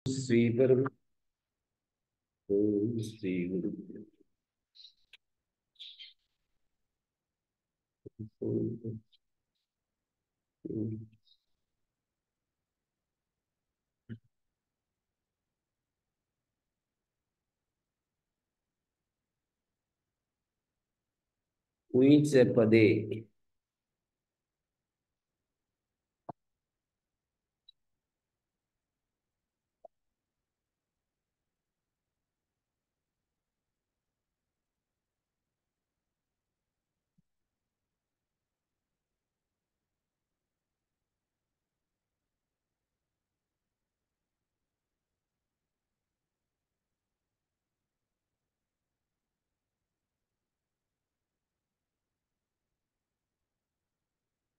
श्री परम ओम श्री गुरु ओम ओम। ऊंच पदे।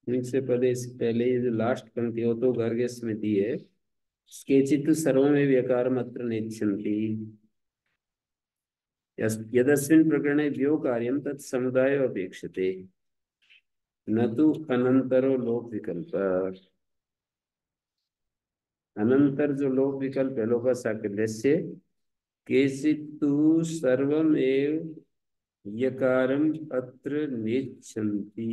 ऊंच पदे से पहले ये जो लास्ट पंक्ति हो तो गर्ग स्मृति है। केचित् सर्वमेव व्यकारमत्र नेच्छन्ति। यदस्मिन् प्रकरणे व्यो कार्यं तत् समुदायो अपेक्षते न तु अनंतरो लोक विकल्प। अनंतर जो लोक विकल्प है लोक साकल्यस्य केचित्तु सर्वमेव यकारम अत्र नेच्छन्ति।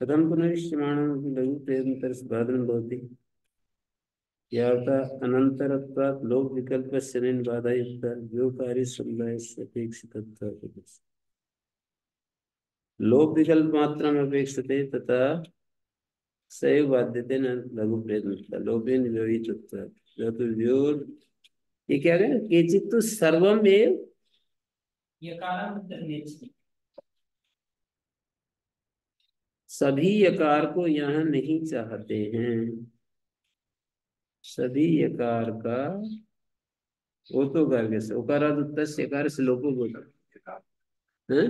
कथं पुनरिष्यमाणं लघु प्रयत्नतरस्बाधनं भवति। यावता अनन्तरत्वात् लोक विकल्पस्य न बाधायुक्ता यो कार्यसमुदायस्य अपेक्षितत्वात् लोक विकल्प मात्रम् अपेक्षते तथा सैव बाध्यते न लघु प्रयत्नता लोभेन व्यवहितत्वात् यतो व्योर। ये क्या है केचित् तो सर्वमेव यकारम नेच्छति। सभी यकार को यहाँ नहीं चाहते हैं। सभी यकार का वो तो गर्ग से उकाराद उत्तस्य यकार से लोगो बोला है।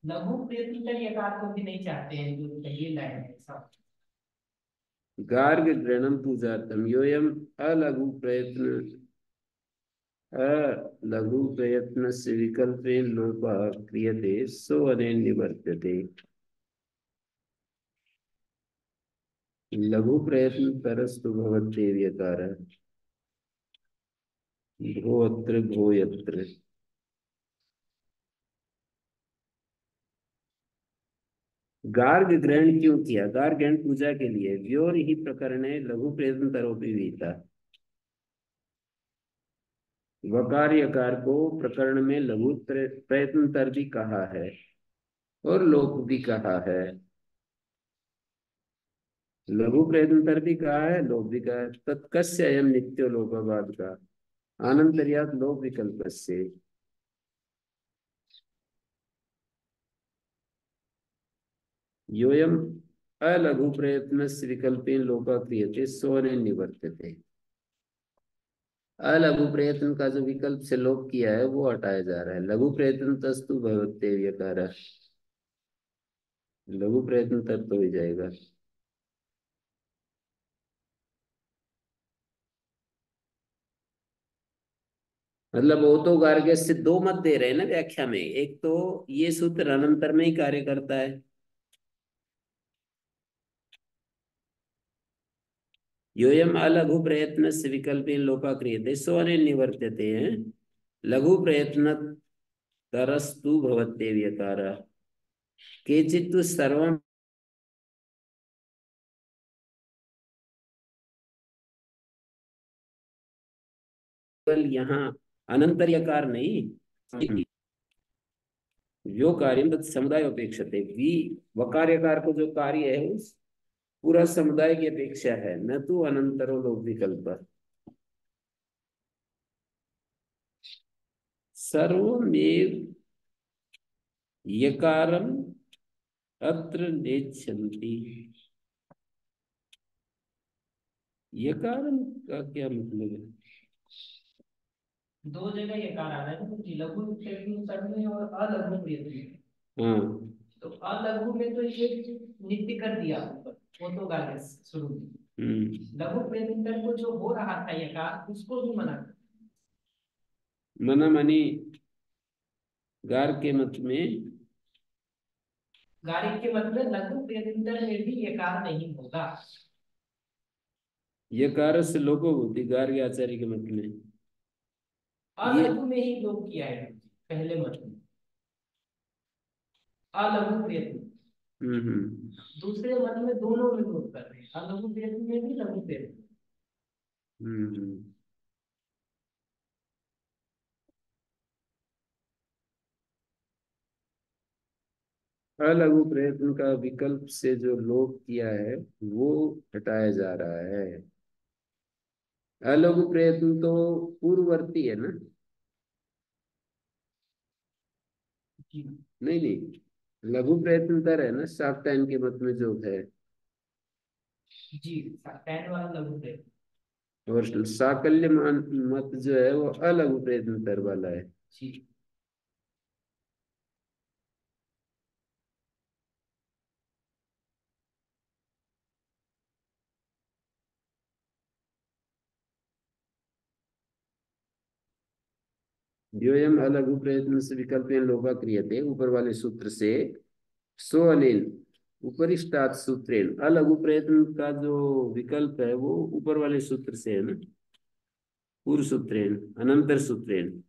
लघु प्रयत्न कर यकार को भी नहीं चाहते हैं जो पहली लाइन है सब। गार्ग ग्रहणम पूजार्थम योयम अलघु प्रयत्न अलघु प्रयत्न से विकल्पेन लोपः क्रियते सो अनेन निवर्त्यते। लघु प्रयत्न तरस्तु भवत्येव यकारः भोऽत्र भोयत्र। गार्ग ग्रहण क्यों किया। गार्ग ग्रहण पूजा के लिए व्योर ही प्रकरणे लघु प्रयत्न तरोपि विहिता। वकार यकार को प्रकरण में लघु प्रयत्न तर भी कहा है और लोक भी कहा है। लघु प्रयत्न तर भी कहा है लोक भी कहा है। तत्कस्य अयम नित्यो लोकवाद का आनंतर्यात लोक विकल्प से योयम अलघु प्रयत्न विकल्पेन लोका क्रियते सोने निवर्तते। अलघु प्रयत्न का जो विकल्प से लोप किया है वो हटाया जा रहा है। लघु प्रयत्न तस्तु भवते यकार। लघु प्रयत्न तब तो हो जाएगा। मतलब वो तो गार्ग्य से दो मत दे रहे हैं ना व्याख्या में। एक तो ये सूत्र अनंतर में ही कार्य करता है। योयम अलघु प्रयत्न से विकल्प लोपा क्रियते सो अने निवर्त्यते हैं। लघु प्रयत्न तरस्तु भवत्येव यकार केचित् सर्वम। केवल यहाँ अनंतर यकार नहीं यो कार्य तत् समुदाय अपेक्षते वी। वकार यकार को जो कार्य है उस पूरा समुदाय की अपेक्षा है न तो अनंतरो लोक विकल्प। सर्वमेव यकारम अत्र नेच्छन्ति। यकारम का क्या मतलब है। दो जगह यकार आ रहा है ना लघु प्रयत्न में और अलघु प्रयत्न। हाँ तो अलघु में तो ये नित्य कर दिया ऊपर वो तो गाने शुरू में। लघु प्रयत्न को जो हो रहा था यकार उसको भी मना कर। मना मनी गार के मत में गारिक के मत में लघु प्रयत्न में भी यकार नहीं होगा। यकार से लोगो होती गार्ग्य आचार्य के मत में ये अलघु में ही लोप किया है पहले मत में, अलघु प्रयत्न। दूसरे मत में दोनों में लोप कर रहे हैं, अलघु प्रयत्न में भी लघु प्रयत्न। अलघु प्रयत्न का विकल्प से जो लोप किया है वो हटाया जा रहा है। अलघु प्रयत्न तो पूर्ववर्ती है ना? जी नहीं नहीं, लघु प्रयत्न तर है ना शाक्टायन के मत में जो है। जी, टैन वाला लघु प्रयत्न। और साकल्य मत जो है वो अलघु प्रयत्न तर वाला है। जी योयम अलघु प्रयत्न से विकल्प लोपा क्रियते ऊपर वाले सूत्र से सो अनेन उपरिष्टात सूत्रेण। अलघु प्रयत्न का जो विकल्प है वो ऊपर वाले सूत्र से है ना, पूर्व सूत्रेण अनंतर सूत्रेण।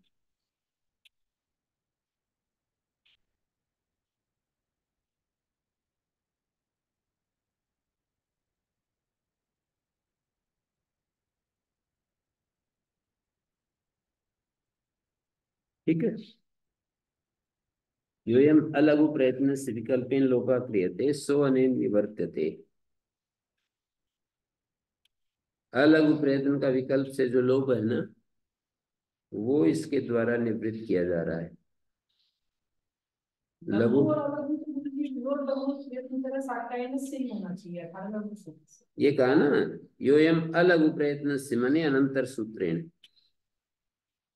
ठीक है। योयम अलघु प्रयत्न से विकल्पेन लोपा क्रियते सो अनेन निवर्त्यते। अलघु प्रयत्न का विकल्प से जो लोप है ना वो इसके द्वारा निवृत्त किया जा रहा है। लघु और अलघु और लघु प्रयत्न तरह साकायन से ही होना चाहिए, अर्थात लघु सूत्र से। ये कहा ना, योयम अलघु प्रयत्न से मने अनंतर सूत्रेण।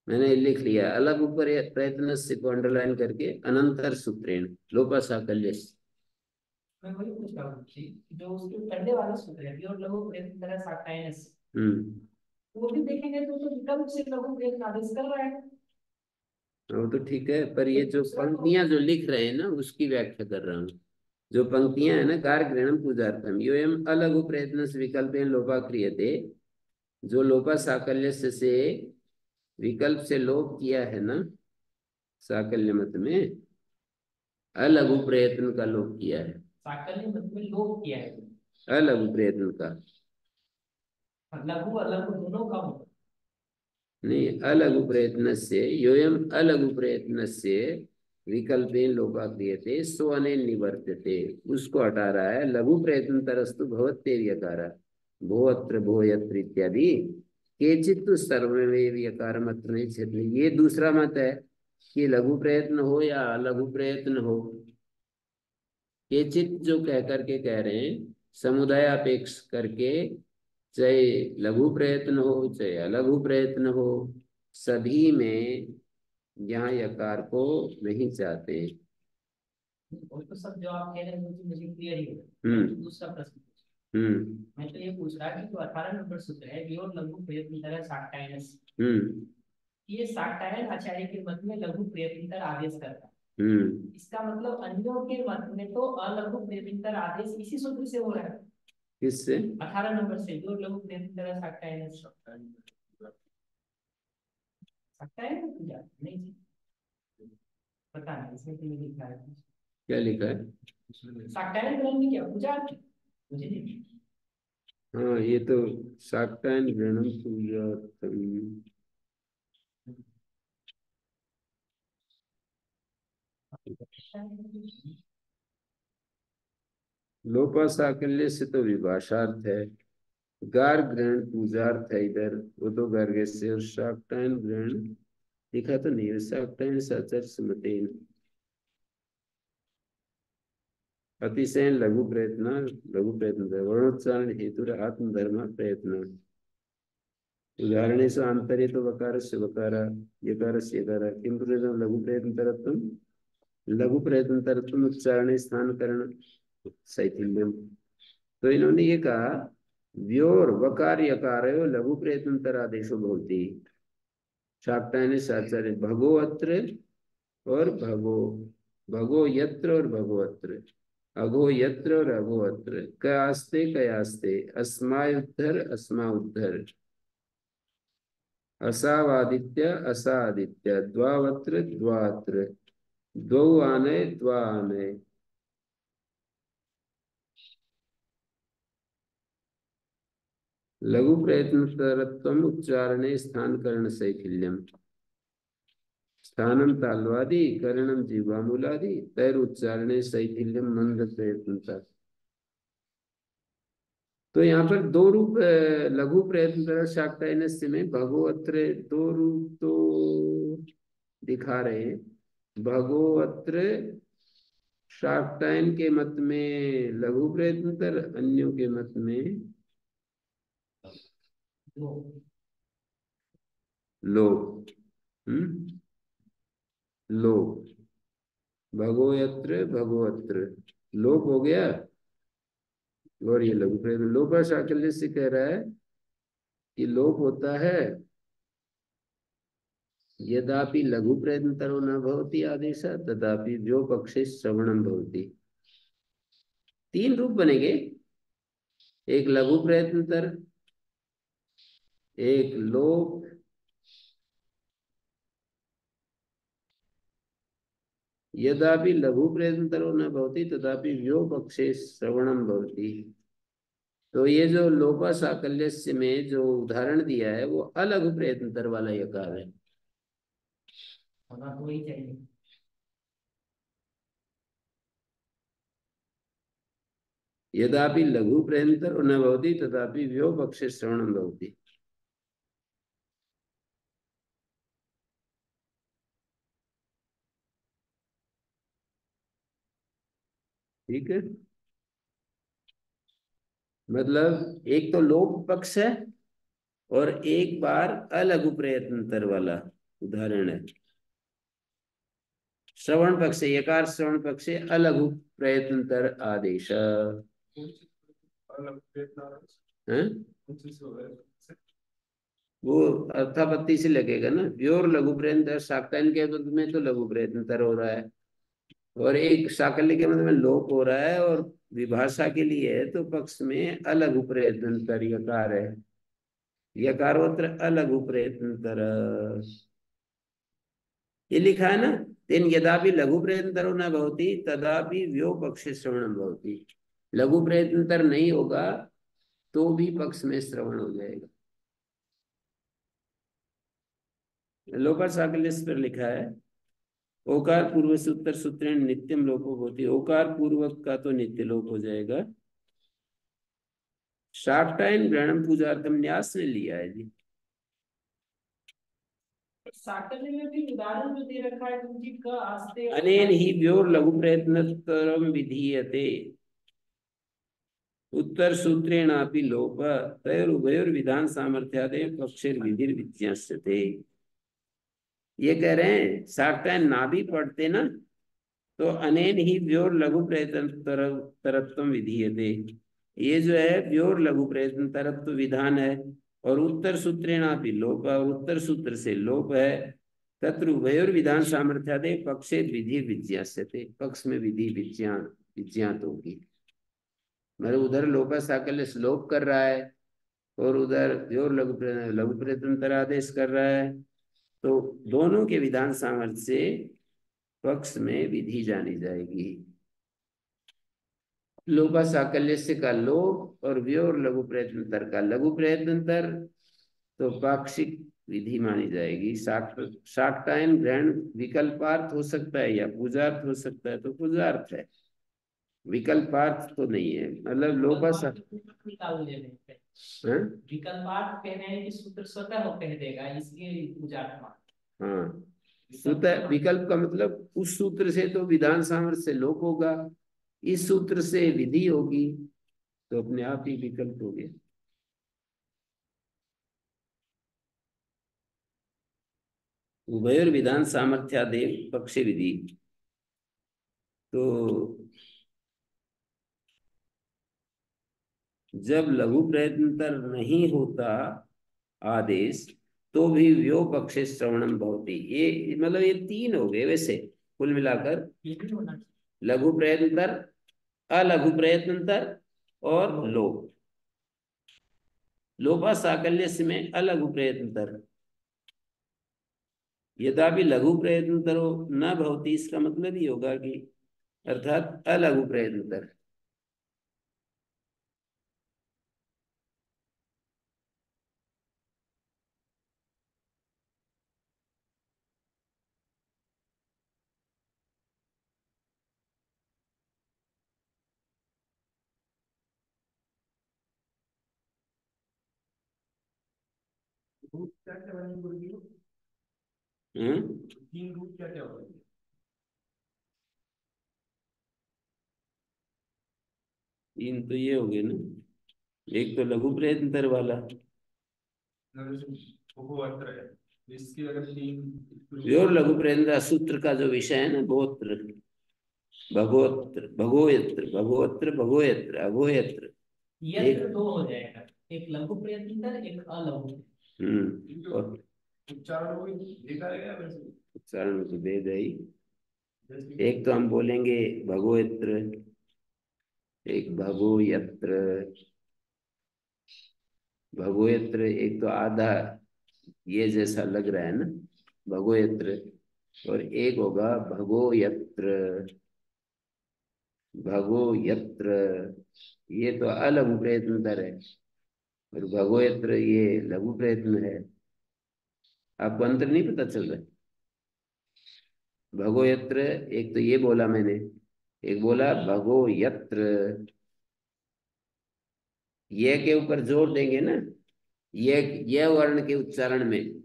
मैंने लिख लिया अलघु प्रयत्न से को अंडरलाइन करके अनंतर सूत्रेण लोपा साकल्य। मैं वही पूछ रहा हूँ कि जो उसके पहले वाला सूत्र है और लघु प्रयत्न तरह साकायन से, वो भी देखेंगे तो विकल्प से लघु प्रयत्न आदेश कर रहा है। वो तो ठीक है, पर ये जो पंक्तियां जो लिख रहे हैं ना उसकी व्याख्या कर रहा हूँ। जो पंक्तियां है ना, कार ग्रहणम पूजार्थम योयम अलघु प्रयत्न से विकल्प लोपा क्रियते, जो लोपा साकल्य से विकल्प से लोप किया है ना साकल्य मत में, अलघु प्रयत्न का लोप किया है। साकल्य मत में लोप किया है, अलघु प्रयत्न का लघु अलघु दोनों का होगा। नहीं, अलघु प्रयत्न से योयम अलघु प्रयत्न से विकल्पे लोपा क्रियते सो अनेन निवर्त्यते, उसको हटा रहा है। लघु प्रयत्न तरस्तु भवत्येव यकार भो अत्र भो यत्र इत्यादि केचित् तो सर्वमेव यकारम अत्र नहीं क्षेत्र। ये दूसरा मत है कि लघु प्रयत्न हो या लघु प्रयत्न हो, केचित् जो कह करके कह रहे हैं समुदाय अपेक्ष करके, चाहे लघु प्रयत्न हो चाहे अलघु प्रयत्न हो, सभी में यहाँ यकार को नहीं चाहते। वो तो सब जो आप कह रहे हैं मुझे क्लियर ही है। दूसरा प्रश्न मैं तो ये पूछ रहा कि जो 18 नंबर सूत्र है वियोग लघु प्रयत्न साक्टायनस, ये साक्टायन आचार्य के मत में लघु प्रयत्न आदेश करता है। इसका मतलब अन्यों के मत में तो अलघु प्रयत्न आदेश इसी सूत्र से हो रहा है। किससे? 18 नंबर से जो लघु प्रयत्न साक्टायनस साक्टायन पूजा नहीं जी, पता नहीं इसमें क्यों लिखा है। क्या लिखा है? साक्टायन ग्रहण में क्या पूजा मुझे नहीं। हाँ, ये तो शाक्टायन ग्रहणम पूजार्थम। लोपा साकल्य से तो विभाषार्थ है, गार ग्रहण पूजार्थ है इधर, वो तो गर्गे से। और शाक्टायन ग्रहण लिखा तो नहीं है, शाक्टायन साचर सुमतेन अतिशय लघु प्रयत्न। लघु प्रयत्न वर्णोच्चारण हेतु आत्मधर्म प्रयत्न उदाहरण से आंतर्य तो वकार से वकार यकार से यकार किंतु लघु प्रयत्न तरत्व लघु प्रयत्न तरत्व उच्चारण स्थान करण शैथिल्यम। तो इन्होंने ये कहा व्योर वकार यकार लघु प्रयत्न आदेशो भवति शाक्तायन साचार्य भगो अत्र और भगो, भगो यत्र और भगो अत्र। अघो यत्र और अघो अत्र, कयास्ते कयास्ते, अस्मायुद्धर अस्मा उद्धर, असावादित्य असा आदित्य, द्वावत्र द्वात्र, द्वौ आनय द्वा आनय। लघु प्रयत्नतरत्वम् उच्चारणे स्थानकरण शैथिल्यम्, स्थानम ताल्वादि करणम जीवामूलादि, तैर उच्चारणे शैथिल्यम मंद प्रयत्नता। तो यहाँ पर दो रूप लघु प्रयत्न शाक्तायनस्य में भगोअत्र, दो रूप तो दिखा रहे हैं। भगोअत्र शाक्तायन के मत में लघु प्रयत्नतर, अन्यों के मत में लो। लो, भगोयत्र भगोअत्र, लोप हो गया। और ये लघु प्रयत्न लोपा शाकल्य से कह रहा है कि लोप होता है यदापि लघु प्रयत्नतरो न भवति आदेश, तदापि व्यो पक्षे श्रवणम भवति। तीन रूप बनेंगे, एक लघु प्रयत्नतर, एक लोप, यदापि लघु प्रयत्नतरो न भवति तदापि व्यो पक्षे श्रवणम भवति। तो ये जो लोपा साकल्यस्य में जो उदाहरण दिया है वो अलघु प्रयत्नतर वाला यकार है। होना तो वही चाहिए। यदापि लघु प्रयत्नतर न भवति तदापि व्यो पक्षे श्रवणम भवति। ठीक है, मतलब एक तो लोप पक्ष है और एक बार अलघु प्रयत्नतर वाला उदाहरण है। श्रवण पक्ष, यकार श्रवण पक्ष, अलघु प्रयत्नतर आदेश है। वो अर्थापत्ति से लगेगा ना, व्योर लघु प्रयत्नतर, शाक्तायन के मत में तो लघु प्रयत्नतर हो रहा है और एक शाकल्य के मत में लोप हो रहा है, और विभाषा के लिए है तो पक्ष में अलघु प्रयत्नतर यकार है। यकारोत्र अलघु प्रयत्नतर, ये लिखा है ना। तेन यदापि लघु प्रयत्नतरो न भवति तदापि व्यो पक्षे श्रवणम भवति। लघु प्रयत्नतर नहीं होगा तो भी पक्ष में श्रवण हो जाएगा। लोका साकल्य पर लिखा है ओकार पूर्व सूत्र सूत्र नित्यम लोपो होती, ओकार पूर्वक का तो नित्य लोप हो जाएगा। शाक्तायन ग्रहणम पूजार्थम न्यास ने लिया है जी। साकल्य में भी उदाहरण जो दे रखा है उनकी का आस्ते अनेन ही व्योर लघु प्रयत्नतरम विधीयते, उत्तर सूत्रेणापि लोप, तयोरुभयोर विधान सामर्थ्यादे पक्षेर विधिर विज्ञास्यते। ये कह रहे हैं शाक्तायन ना भी पढ़ते ना तो अनेन ही व्योर लघु प्रयत्न तरत्व विधीयते, ये जो है व्योर लघु प्रयत्न तरत्व विधान है, और उत्तर सूत्रेणापि लोप, और उत्तर सूत्र से लोप है। तत्र उभयोर विधान सामर्थ्यादे पक्षे विधि विज्ञास्यते, पक्ष में विधि विज्ञात होगी। मतलब उधर लोपा साकल्य श्लोक कर रहा है और उधर व्योर लघु प्रयत्नतर आदेश कर रहा है, तो दोनों के विधान सामर्थ्य से पक्ष में विधि जानी जाएगी। लोपा साकल्य से का लोप और व्योर लघु प्रयत्नतर का लघु प्रयत्नतर, तो पाक्षिक विधि मानी जाएगी। शाक्तायन ग्रहण विकल्पार्थ हो सकता है या पूजार्थ हो सकता है, तो पूजार्थ है, विकल्पार्थ तो नहीं है। मतलब लोपा निकाल ले रहे हैं, विकल्पार्थ कह रहे हैं कि सूत्र स्वतः कह देगा, इसलिए पूजार्थ। हाँ, स्वतः विकल्प का मतलब उस सूत्र से तो विधान सामर्थ्य से लोप होगा, इस सूत्र से विधि होगी, तो अपने आप ही विकल्प हो गया। उभयोर विधान सामर्थ्यादेव पक्ष विधि, तो जब लघु प्रयत्नतर नहीं होता आदेश तो भी व्यो पक्षे श्रवणम भवति। ये मतलब ये तीन हो गए वैसे कुल मिलाकर, लघु प्रयत्नतर, अलघु प्रयत्नंतर और लोप। लोपा साकल्यस्य में अलघु प्रयत्नतर, यद्यपि लघु प्रयत्नतरो न भवति, इसका मतलब ही होगा कि अर्थात अलघु प्रयत्नतर। रूट क्या क्या बनेंगे गुरुजी? तीन रूट क्या क्या होंगे? तीन तो ये हो गए ना, एक तो लघु प्रयत्नतर वाला, उपवक्र है, इसकी अगर तीन और लघु प्रयत्नतर सूत्र का जो विषय है ना, भगोत्र भगोत्र भगोयत्र भगोत्र भगोयत्र अभोयत्र, यत्र दो हो जाएगा, एक लघु प्रयत्नतर एक अलघु। और उच्चारण को देखा है वैसे? उच्चारण में तो भेद है ही। एक तो हम बोलेंगे भगोयत्र, एक भगोयत्र। भगोयत्र एक तो आधा ये जैसा लग रहा है ना, भगोयत्र, और एक होगा भगोयत्र। भगोयत्र ये तो अलघु प्रयत्नतर है, और भगोयत्र ये लघु प्रयत्न है। आपको अंतर नहीं पता चल रहा? भगो यत्र एक तो ये बोला मैंने, एक बोला भगो यत्र। ये के ऊपर जोर देंगे ना, ये वर्ण के उच्चारण में,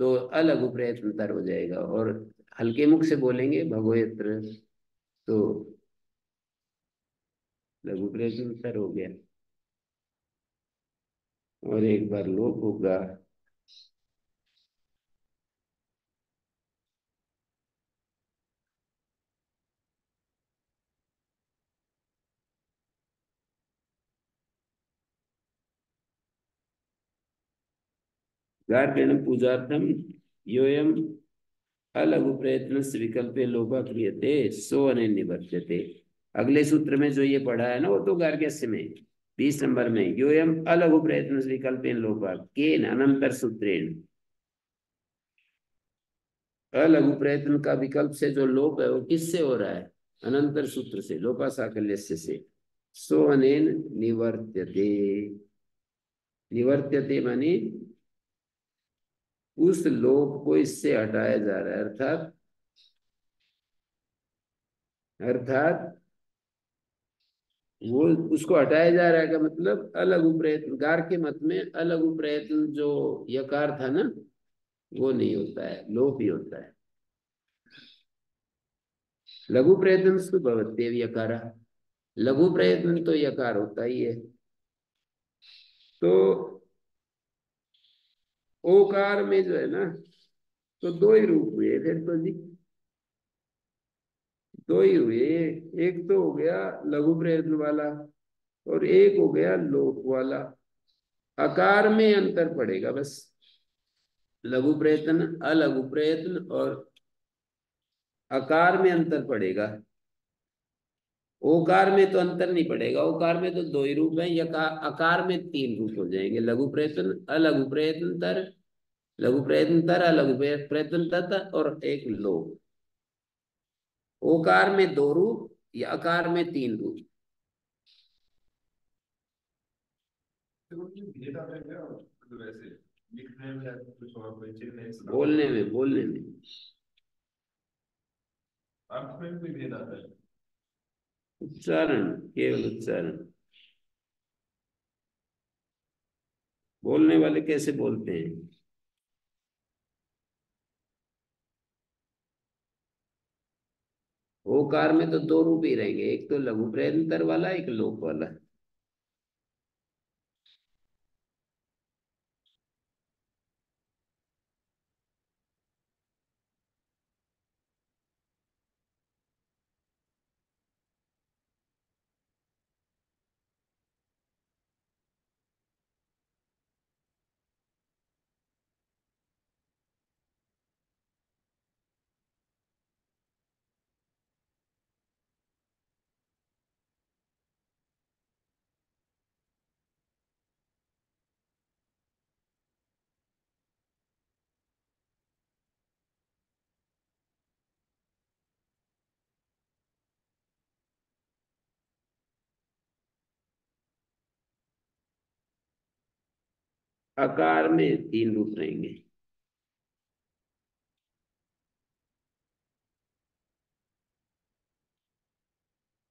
तो अलघु प्रयत्नतर हो जाएगा, और हल्के मुख से बोलेंगे भगो यत्र तो लघु प्रयत्नतर हो गया। और एक बार लोप होगा, गार्गण पूजार्थम योयम अलघु प्रयत्न विकल्पे लोपा क्रियते सो अने निवर्त्यते। अगले सूत्र में जो ये पढ़ा है ना, वो तो गार्ग्यस्य में 20 नंबर में, योयम अलघु प्रयत्न विकल्पेन लोपा केन अनंतर सूत्रेण। अलघु प्रयत्न का विकल्प से जो लोप है वो किससे हो रहा है? अनंतर सूत्र से, लोपा साकल्यस्य से। सो अनेन निवर्त्यते। निवर्त्यते मानी उस लोप को इससे हटाया जा रहा है, अर्थात अर्थात वो उसको हटाया जा रहा है का मतलब अलघु प्रयत्न, गार के मत में अलघु प्रयत्न जो यकार था ना, वो नहीं होता है, लोप ही होता है। लघु प्रयत्न तो भवत्येव यकार, लघु प्रयत्न तो यकार होता ही है। तो ओकार में जो है ना, तो दो ही रूप हुए फिर तो जी, दो ही हुए। एक तो हो गया लघु प्रयत्न वाला, और एक हो गया लोप वाला। आकार में अंतर पड़ेगा बस, लघु प्रयत्न अलघु प्रयत्न और आकार में अंतर पड़ेगा। ओकार में तो अंतर नहीं पड़ेगा, ओकार में तो दो ही रूप हैं, यकार आकार में तीन रूप हो जाएंगे, लघु प्रयत्न अलघु प्रयत्न तर, लघु प्रयत्न तर अलघु प्रयत्न तत्, और एक लोप। ओकार में दो रूप या आकार में तीन रूप। भेद आता है क्या मतलब ऐसे लिखने में या कुछ और कोई चीज नहीं सुना? बोलने में अर्थ में भी कोई भेद आता है? उच्चारण, केवल उच्चारण। बोलने वाले कैसे बोलते हैं? ओकार में तो दो रूप ही रहेंगे, एक तो लघु प्रयत्नतर वाला, एक लोप वाला। अकार में 3 रूप रहेंगे।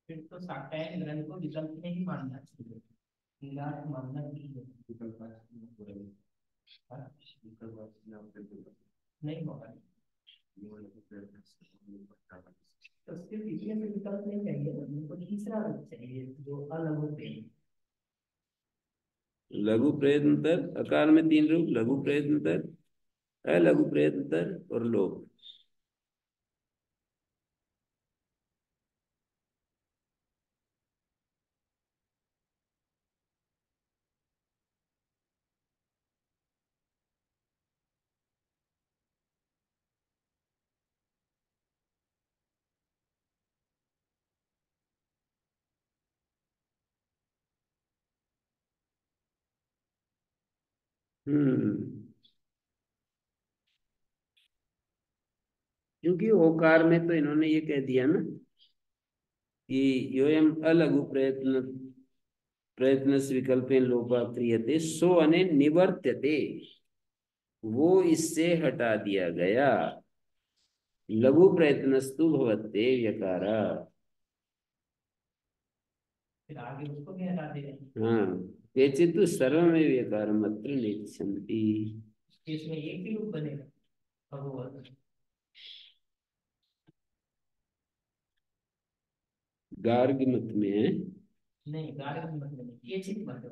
फिर तो साकायन ग्रंथ को विकल्प में ही मानना चाहिए, विराट मानना नहीं है। हाँ? नहीं होगा, तो सिर्फ इसमें से विकल्प नहीं चाहिए, उनको तीसरा रूप चाहिए जो अलघु प्रेम। लघु प्रयत्नतर, अकार में 3 रूप, लघु प्रयत्नतर, अलघु प्रयत्नतर और लोभ। क्योंकि ओकार में तो इन्होंने ये कह दिया ना कि योयम अलघु प्रयत्न प्रयत्न विकल्पेन लोपा क्रियते सो अने निवर्त्यते, वो इससे हटा दिया गया। लघु प्रयत्नस्तु भवते व्यकारा। फिर आगे उसको भी हटा दे रहे हैं। हाँ, केचित् तु सर्वमेव व्यकारम् अत्र नेच्छन्ति। इसमें एक ही रूप बनेगा भगवत। गार्ग मत में है। नहीं, गार्ग मत में नहीं, ये चित मत है।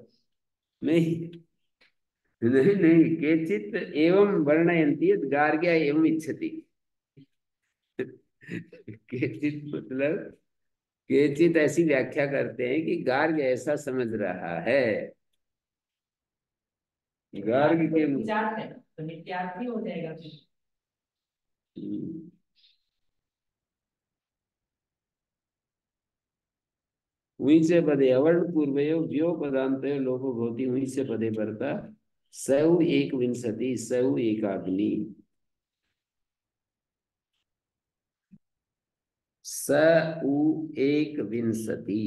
नहीं नहीं नहीं, केचित् एवं वर्णयन्ति यत् गार्ग्या एवं इच्छति। केचित् मतलब केचित् ऐसी व्याख्या करते हैं कि गार्ग ऐसा समझ रहा है। गार्ग के विचार है तो नित्यार्थी हो जाएगा फिर। वहीं से पदे अवर्ण पूर्वयो व्यो पदांतयो लोपो भवति, वहीं से पदे परता सौ एक विंशति सौ एकाग्नि। स उ एक विंशति,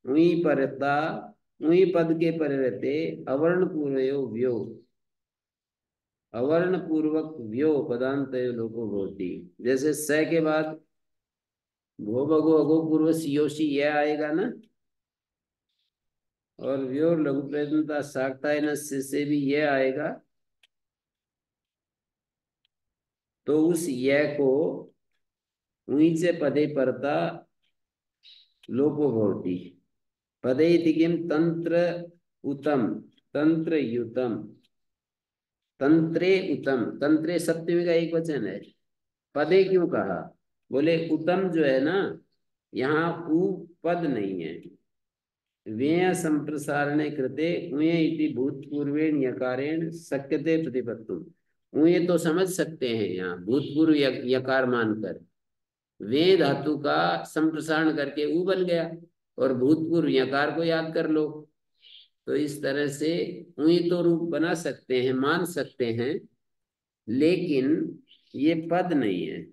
वहीं परता, वहीं पद के पर रहते अवर्ण पूर्वयो व्यो, अवर्ण पूर्वक व्यो पदांतयो लोपो भवति। जैसे स के बाद भो भगो अगो पूर्व सियोशी यह आएगा ना, और व्यो लघु प्रयत्नता साक्ता है न से भी यह आएगा, तो उस यह को ऊंचे पदे परता लोपो भवति। पदे इति किम तंत्र उतम, तंत्र युतम, तंत्रे उतम, तंत्रे सप्तमी का एक वचन है। पदे क्यों कहा? बोले उत्तम जो है ना, यहाँ उ पद नहीं है। व्यय संप्रसारणे कृते उये इति भूतपूर्वेण यकारेण शक्यते प्रतिपत्तुम। उये तो समझ सकते हैं यहाँ भूतपूर्व यकार मानकर, वे धातु का संप्रसारण करके उ बन गया, और भूतपूर्व यकार को याद कर लो। तो इस तरह से उई तो रूप बना सकते हैं, मान सकते हैं, लेकिन ये पद नहीं है।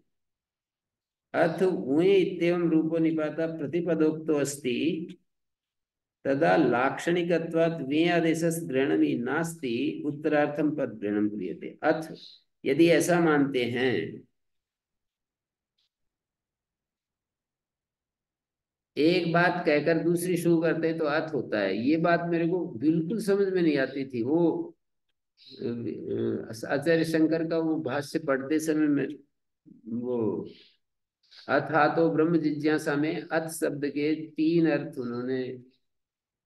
अथ उई इत्येवं रूपो निपाता प्रतिपदोक्तो अस्ति तदा लाक्षणिकत्वात् वे आदेशस् ग्रहणमी नास्ति उत्तरार्थम पद ग्रहणम क्रियते। अथ यदि ऐसा मानते हैं, एक बात कहकर दूसरी शुरू करते हैं तो अर्थ होता है, ये बात मेरे को बिल्कुल समझ में नहीं आती थी। वो आचार्य शंकर का वो भाष्य पढ़ते समय में वो अथा तो ब्रह्म जिज्ञासा में अथ शब्द के 3 अर्थ उन्होंने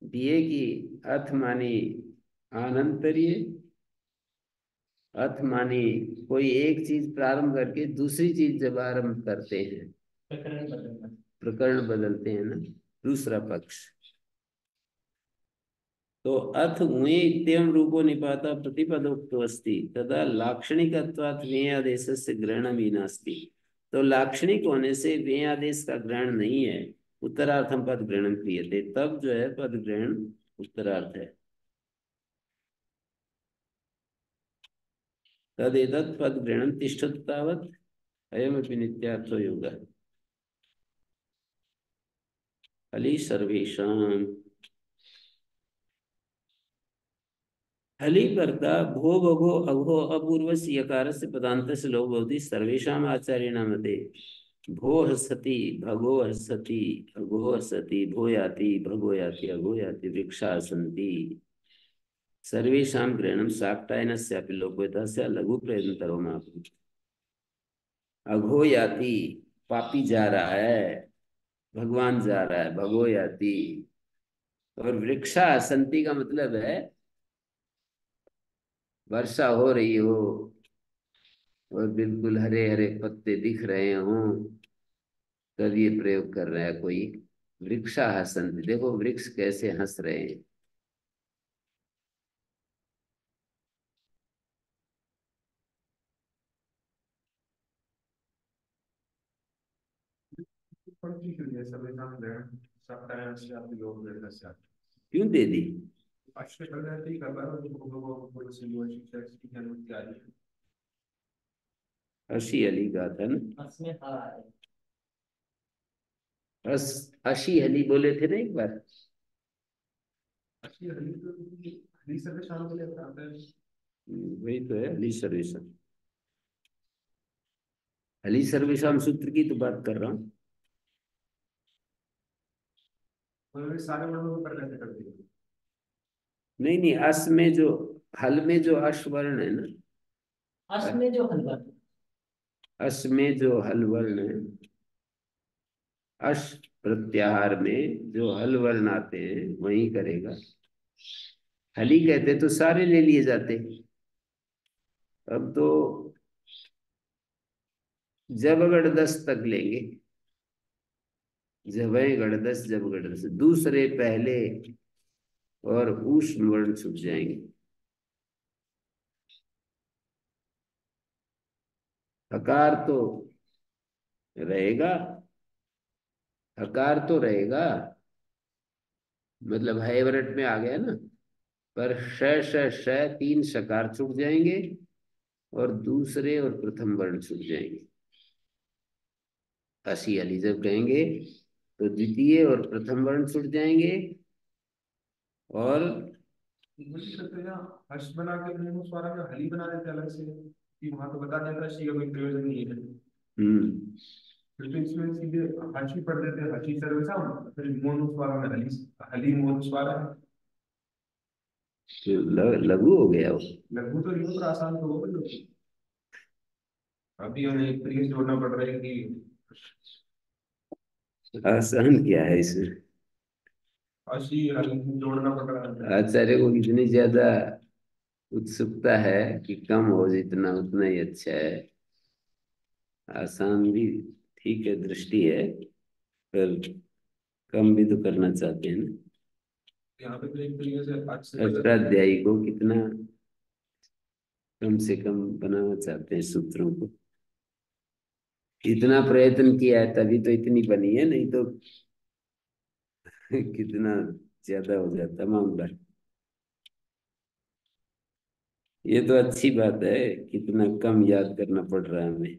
दिए कि अथ मानी आनंतरीय, अथ मानी कोई एक चीज प्रारंभ करके दूसरी चीज जब आरंभ करते हैं, प्रकरण बदलना, प्रकरण बदलते हैं ना, दूसरा पक्ष। तो अथ उये इत्येवं रूपो निपाता प्रतिपदोक्तो अस्ति तदा लाक्षणिकत्वात् वेय आदेशस्य ग्रहणमि नास्ति। तो लाक्षणिक होने से वेय आदेश का ग्रहण नहीं है, उत्तरार्थम पद ग्रहण क्रियते, तब जो है पद ग्रहण उत्तरार्थ है। तदेतत् पद ग्रहणं तिष्ठतु तावत् अयमपि नित्यार्थो योगः अली सर्वेषाम्। हलि कर्ता भो भगो अघो अपूर्वस्य यकारस्य पदान्तस्य लोप भवति सर्वेषाम् आचार्यणां मते भो हसति भगो हसति अघो हसति भो याति भगो याति अघो याति वृक्षा सन्ति सर्वेषां ग्रहणं साक्टायनस्यापि लोपयतस्य लघु प्रयत्नतरो मापि अघो याति पापी जा रहा है भगवान जा रहा है भगो याति और वृक्षा संति का मतलब है वर्षा हो रही हो और बिल्कुल हरे हरे पत्ते दिख रहे हों तब ये प्रयोग कर रहा है कोई वृक्षा हसंति देखो वृक्ष कैसे हंस रहे हैं क्यों दे दी अशी अली गाथ है ना अशी अली बोले थे ना एक बार वही तो है अली सर्वेशम अली सर्वेशम सूत्र की तो बात कर रहा हूँ सारे वर्णों को कर दिया नहीं नहीं अस में जो हल में जो अश वर्ण है ना अस में जो हल वर्ण अस में जो हल वर्ण है अश प्रत्याहार में जो हल वर्ण आते हैं वही करेगा हली कहते तो सारे ले लिए जाते अब तो जब गढ़दस तक लेंगे जब गढ़दस जब गढ़दस दूसरे पहले और ऊष्म वर्ण छुप जाएंगे हकार तो रहेगा हकार तो रहेगा मतलब हैवरट में आ गया ना पर श श श तीन शकार छूट जाएंगे और दूसरे और प्रथम वर्ण छूट जाएंगे असी अली जब कहेंगे तो द्वितीय और प्रथम वर्ण छूट जाएंगे और हर्ष बना के स्वारा में हली बना देते अलग से कि वहां तो बता देता है कोई प्रयोजन नहीं है फिर तो इसमें सीधे हर्ष ही पढ़ देते हैं हर्षी सर्वेशा फिर मोन स्वारा में हली हली मोन स्वारा है लघु हो गया वो लघु तो यूं आसान तो हो गया अभी हमें एक तरीके से जोड़ना पड़ रहा है कि आसान क्या है इसमें अशी जोड़ना पड़ रहा है आचार्य को इतनी ज्यादा उत्सुकता है कि कम हो जितना उतना ही अच्छा है आसान भी ठीक है दृष्टि है पर कम भी तो करना चाहते हैं ना यहाँ पे तो एक तरीके से अष्टाध्यायी को कितना कम से कम बनाना चाहते हैं सूत्रों को इतना प्रयत्न किया है तभी तो इतनी बनी है नहीं तो कितना ज्यादा हो जाता मामला ये तो अच्छी बात है कितना कम याद करना पड़ रहा है हमें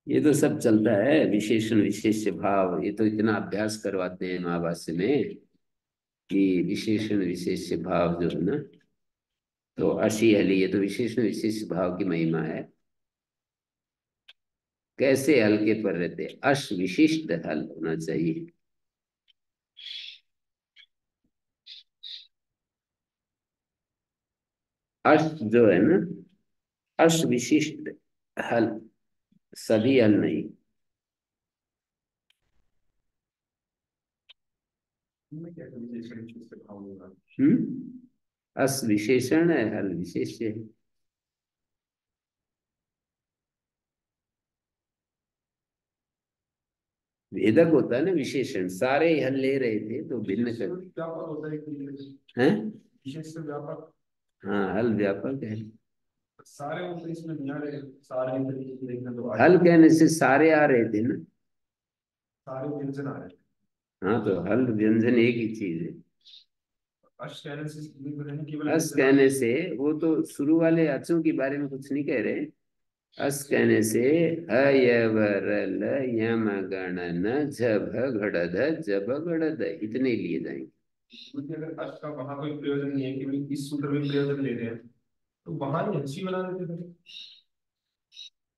ये तो सब चलता है विशेषण विशेष्य भाव ये तो इतना अभ्यास करवाते हैं महाभाष्य में कि विशेषण विशेष्य भाव जो है ना तो अशी हली ये तो विशेषण विशेष भाव की महिमा है कैसे हल्के पर रहते अश विशिष्ट हल होना चाहिए अश जो है ना अश विशिष्ट हल सभी हल नहीं अस विशेषण है हल विशेष्य है भेदक होता है ना विशेषण सारे हल ले रहे थे तो भिन्न कर हैं व्यापक हाँ हल व्यापक है सारे इसमें नहीं आ रहे सारे हल कहने से सारे आ रहे थे ना सारे व्यंजन आ रहे थे हाँ तो हल व्यंजन एक ही चीज है अस कहने से वो तो शुरू वाले अचों के बारे में कुछ नहीं कह रहे अस कहने से अयवरल यम गण न झभ घड़ध जब घड़ध इतने लिए जाएंगे। क्योंकि अगर अस का वहां कोई प्रयोजन नहीं है कि भाई इस सूत्र में प्रयोजन ले रहे हैं तो वहां ही हंसी बना देते थे।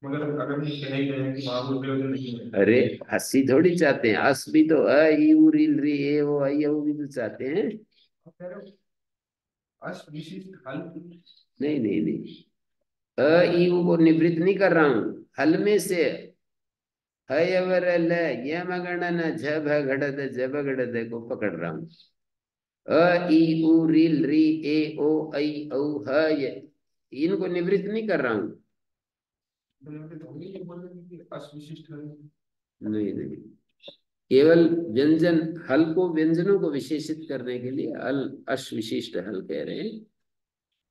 मगर अगर हम कह ही रहे हैं कि वहां कोई प्रयोजन नहीं है। अरे हंसी थोड़ी चाहते हैं, अस भी तो अ ई उ री री ए ओ आई ओ भी तो चाहते हैं। आप कह रहे हो अस विशिष्ट हल। नहीं नहीं नहीं, अ ई उ को निवृत्त नहीं कर रहा हूं, हल में से हयवर ल यम गणन झभ घड़द जब घड़द को पकड़ रहा हूं। अ ई उ रील री ए ओ आई औ ह य, इनको निवृत्त नहीं कर रहा हूं। तो ये बोल रहे हैं कि अस विशिष्ट हल। नहीं नहीं, केवल व्यंजन हल को, व्यंजनों को विशेषित करने के लिए हल अश विशिष्ट हल कह रहे हैं।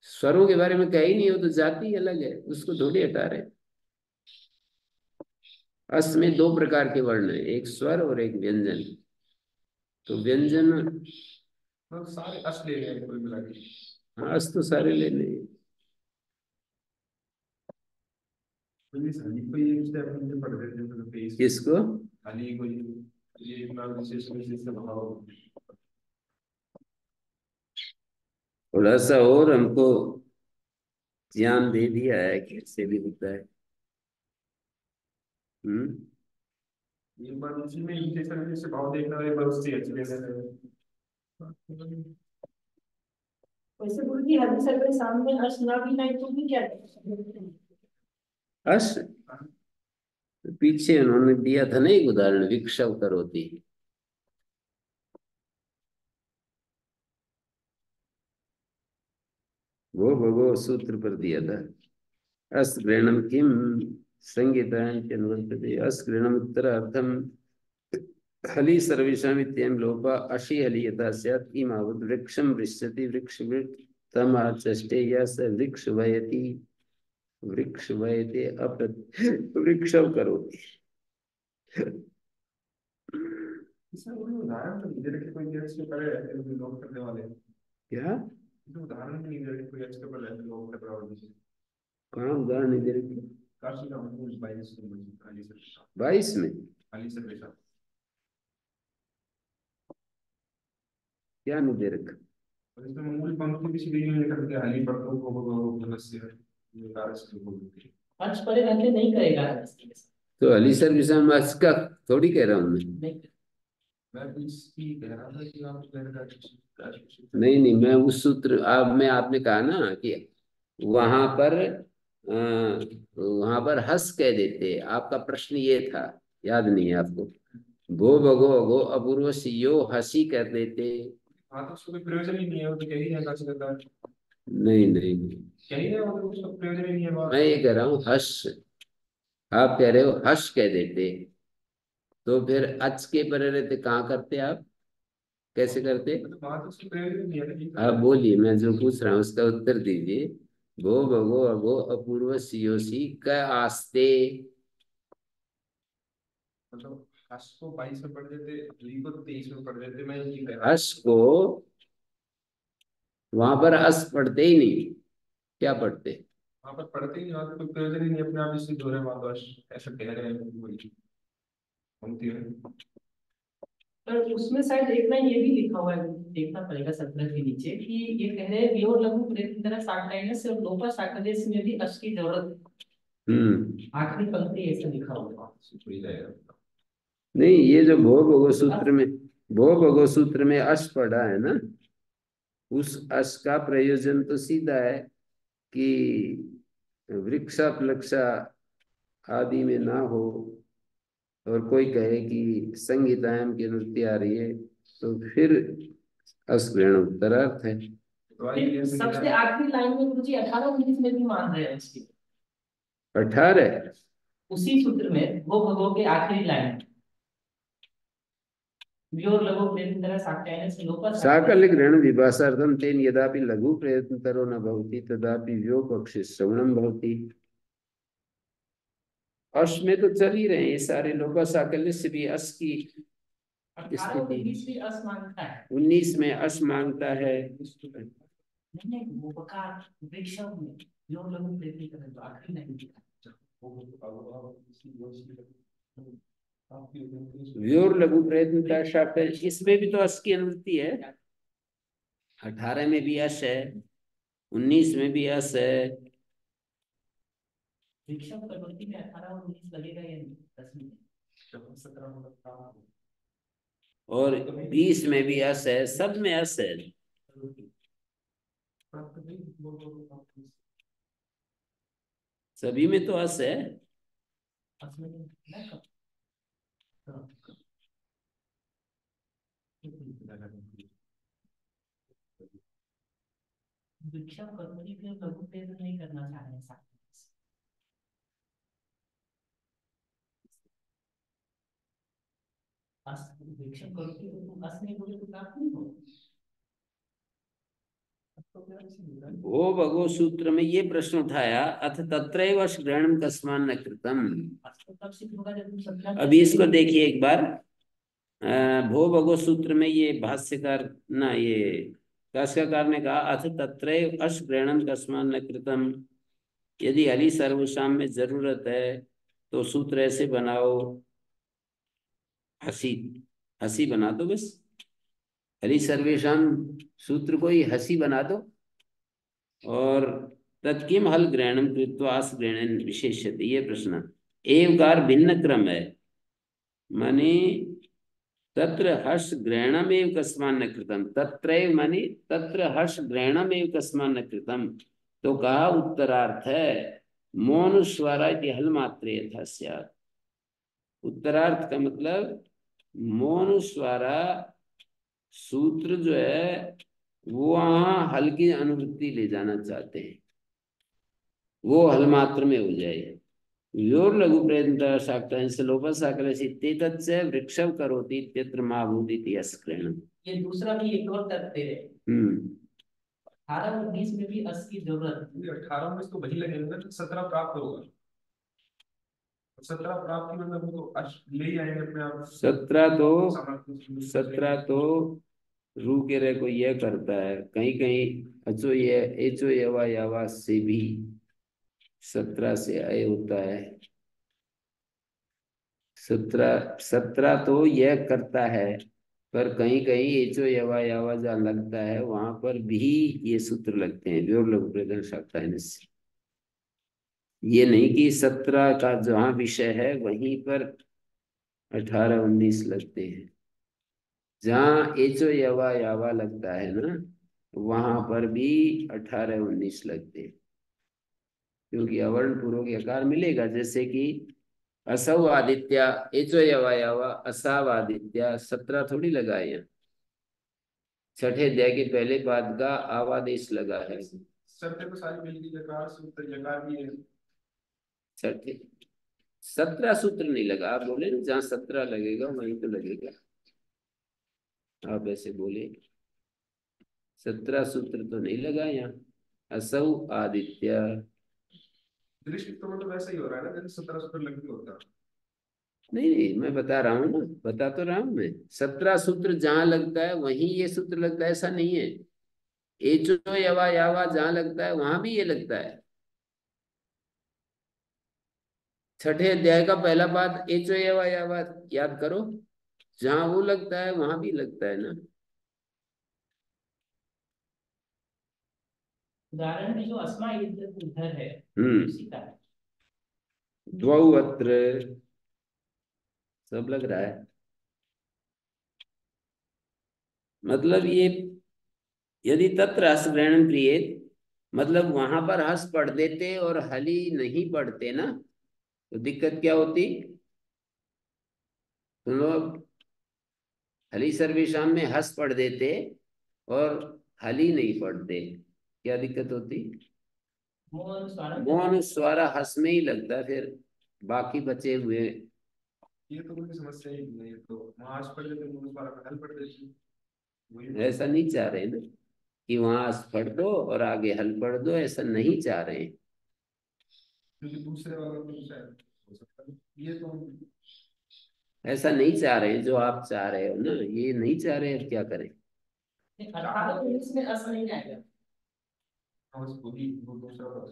स्वरों के बारे में कह ही नहीं हो तो जाति अलग है, उसको थोड़ी हटा रहे। अस में दो प्रकार के वर्ण है, एक स्वर और एक व्यंजन। तो व्यंजन, मतलब सारे अस ले रहे हैं कुल मिला के। हाँ अस तो सारे लेने हैं। कोई हली को ये स्टेप नीचे पढ़ देते हैं तो पेज किसको? हली को ये एक नाम विशेष विशेष भाव। थोड़ा सा और हमको ज्ञान दे दिया है कैसे भी होता है। एक बार उसी में विशेषण विशेष भाव देखना है, एक बार उससे अच्छी लेना है। वैसे गुरु जी हदी सर के सामने अर्श ना भी नहीं तो भी क्या करें? अश पीछे उन्होंने दिया था ना एक उदाहरण, विक्षव करोति। वो भगो सूत्र पर दिया था। अस्ग्रहणम किम संगीतान के अनुवर्तते अस्ग्रहणम उत्तरार्थम हली सर्वेषां इत्ययं लोपा अशि हली यथा स्यात् इमावत् वृक्षं वृक्षति वृक्ष तम आचष्टे या स वृक्ष वयति वृक्ष वयते अप्रत वृक्षव करोति। इसमें कोई उदाहरण तो नहीं दे रखे, कोई जैसे करे रहते हैं लोग करने वाले। क्या उदाहरण भी नहीं दे रखे, कोई अच्छे पर रहते लोग कर रहा होगा। कहाँ उदाहरण नहीं दे रही? काशी का मूल 22 नंबर अली सर 22 में अली सर बेटा क्या नहीं दे रखा? और इसमें मूल पंक्ति भी सीधी नहीं लिखा कि अली पर तो वो नमस्ते ये कारस को बोलते हैं। अर्श परे रहते नहीं करेगा इसके साथ। तो अली सर विषम का थोड़ी कह रहा हूँ मैं। मैं इसकी कह रहा था कि आप कह रहे थे नहीं नहीं, मैं उस सूत्र आप में आपने कहा ना कि वहां पर वहां पर हंस कह देते, आपका प्रश्न ये था, याद नहीं है आपको? भो भगो अगो अपूर्व यो हंसी कर देते। हाँ तो उसको कोई प्रयोजन ही नहीं है, वो तो कह ही है काशी का नहीं नहीं नहीं, कह ही है, वो तो उसका प्रयोजन ही नहीं है मैं ये कह रहा हूँ हर्ष, आप कह रहे हो हर्ष कह देते, तो फिर अच के पर रहते कहाँ करते आप, कैसे करते? वहां तो उसका प्रयोजन ही नहीं है। आप बोलिए, मैं जो पूछ रहा हूँ उसका उत्तर दीजिए। भो भगो अगो अपूर्व सियोसी क आस्ते। मतलब हर्ष को 22 में पढ़ देते, ली को 23 में पढ़ देते, मैं ये कह रहा हर्ष को वहां पर अस पढ़ते ही नहीं, क्या पढ़ते? वहां पर पढ़ते ही नहीं, वहां पर कोई प्रयोजन ही नहीं, अपने आप इससे जो है वहां तो ऐसा कह रहे हैं वही पंक्ति है। पर उसमें शायद एक लाइन ये भी लिखा हुआ है, देखना पड़ेगा शब्द के नीचे, कि ये कह रहे हैं वियोग लघु प्रेत की तरह साकटाइनस और लोपा साकदेश में भी अश की जरूरत है। आखिरी पंक्ति ऐसा लिखा हुआ है। नहीं, ये जो भो भगो सूत्र में, भो भगो सूत्र में अश पढ़ा है ना, उस अश का प्रयोजन तो सीधा है कि वृक्षापलक्षा आदि में ना हो, और कोई कहे कि संगीतायम की अनुवृत्ति आ रही है, तो फिर अस्ग्रहण उत्तरार्थ है। फिर सबसे आखिरी लाइन में गुरुजी 18-19 में भी मान रहे हैं इसकी 18 उसी सूत्र में वो भगो के आखिरी लाइन वियोग लघु प्रेत की तरह साकटाइनस लोपा साकल्य ग्रहण विभाषार्थम तेन यदापि लघु प्रयत्नतरो न भवति तदापि व्योग पक्षे श्रवणम भवति। अश में तो चल ही रहे हैं ये सारे लोग, साकल्य से भी अश की स्थिति। 19 में अश मांगता है, 19 में अश मांगता है। नहीं वो बकार वृक्षों में वियोग लघु प्रेत की तरह जो आखिरी लाइन लिखा है व्योर लघु प्रयत्नता शाब्द, इसमें भी तो अस की अनुवृत्ति है। 18 में भी अस है, 19 में भी अस है। विक्षेप प्रवृत्ति में 18 और 19 लगेगा या नहीं? 10 में और 20 में भी अस है, सब में अस है। सभी में तो अस है। विक्षेप प्रवृत्ति में लघु प्रयत्न नहीं करना चाह रहे हैं। विक्षेप प्रवृत्ति को तुम अस नहीं बोले तो प्राप्त नहीं हो। वो भगवत सूत्र में ये प्रश्न उठाया, अथ तत्रैव अश ग्रहणम कस्मान न कृतम। अभी इसको देखिए एक बार। भो भगवत सूत्र में ये भाष्यकार ना, ये भाष्यकार ने कहा, अथ तत्रैव अश ग्रहणम कस्मान न कृतम। यदि हरि सर्वशाम में जरूरत है तो सूत्र ऐसे बनाओ, हसी हसी बना दो बस। हरि सर्वेशाम सूत्र को ही हसी बना दो। और तत्किम हल ग्रहणम कृत्वा अस ग्रहण विशेष्यते, ये प्रश्न। एवकार भिन्न क्रम है, माने तत्र हर्ष ग्रहणमेव कस्मान न कृतम। तत्रैव माने तत्र हर्ष ग्रहणमेव कस्मान न कृतम। तो कहा उत्तरार्थ है, मौन स्वरा हल मात्र यथा स्यात्। उत्तरार्थ का मतलब मौन स्वरा सूत्र जो है वो वहां हल की अनुवृत्ति ले जाना चाहते हैं, वो हल मात्र में हो जाए। योर लघु प्रयत्न शाक्ता से लोपस आकलसी तेतच्च वृक्षव करोति इत्यत्र मा भूति अस्क्रणम। ये दूसरा भी एक और तर्क दे रहे हैं। 18 और 20 में भी अस की जरूरत है। 18 में तो वही लगेगा, 17 प्राप्त होगा। 17 प्राप्त मतलब वो तो अश ले ही आएंगे अपने आप। 17 तो रू के रे को यह करता है, कहीं कहीं अचो ये एचो यवा यावा से भी 17 से आय होता है। 17 तो यह करता है, पर कहीं कहीं एचो यवा यावा जहाँ लगता है वहां पर भी ये सूत्र लगते हैं, व्योर लघु प्रयत्न शाक्ता है। ये नहीं कि 17 का जहाँ विषय है वहीं पर 18 19 लगते हैं। जहाँ एचो यवा यावा लगता है ना, वहां पर भी 18 19 लगते हैं, क्योंकि अवर्ण पूर्वक यकार मिलेगा। जैसे कि असौ आदित्य, एचो यवा यावा असाव आदित्य, 17 थोड़ी लगा है यहाँ। छठे अध्याय के पहले पाद का आवादेश लगा है। सत्य को सारी मिलती यकार सूत्र यकार भी है। छठे 17 सूत्र नहीं लगा, आप बोले ना जहाँ 17 लगेगा वहीं तो लगेगा। आप ऐसे बोले 17 सूत्र तो नहीं लगा यहाँ। असौ आदित्य, दृष्टि तो मतलब वैसा ही हो रहा है ना, जैसे 17 सूत्र लग होता। नहीं नहीं, मैं बता रहा हूँ ना, बता तो रहा हूँ मैं। 17 सूत्र जहां लगता है वहीं ये सूत्र लगता है, ऐसा नहीं है। एचो यवा यावा जहां लगता है वहां भी ये लगता है। छठे अध्याय का पहला पाद एचो यवा यावा याद करो, जहां वो लगता है वहां भी लगता है ना। उदाहरण में जो अस्मा इधर है उसी का है। द्वौ अत्र, सब लग रहा है। मतलब ये यदि तत्र हस ग्रहण क्रिएत, मतलब वहां पर हस पढ़ देते और हली नहीं पढ़ते ना, तो दिक्कत क्या होती। तुम लोग हली सर्वेशाम में हस पढ़ देते और हली नहीं पढ़ते, क्या दिक्कत होती। मौन स्वारा हस में ही लगता, फिर बाकी बचे हुए। ये तो कोई समस्या ही नहीं है, तो महाज पढ़ लेते हैं, बार हल पढ़ देते हैं। ऐसा नहीं चाह रहे ना कि वहां हस पढ़ दो और आगे हल पढ़ दो, ऐसा नहीं चाह रहे हैं। क्योंकि दूसरे वाला तो शायद हो सकता है, ये तो ऐसा नहीं चाह रहे जो आप चाह रहे हो ना, ये नहीं चाह रहे, अब क्या करें। 18 19 में अस नहीं आएगा। हाँ, वो दूसरा वाला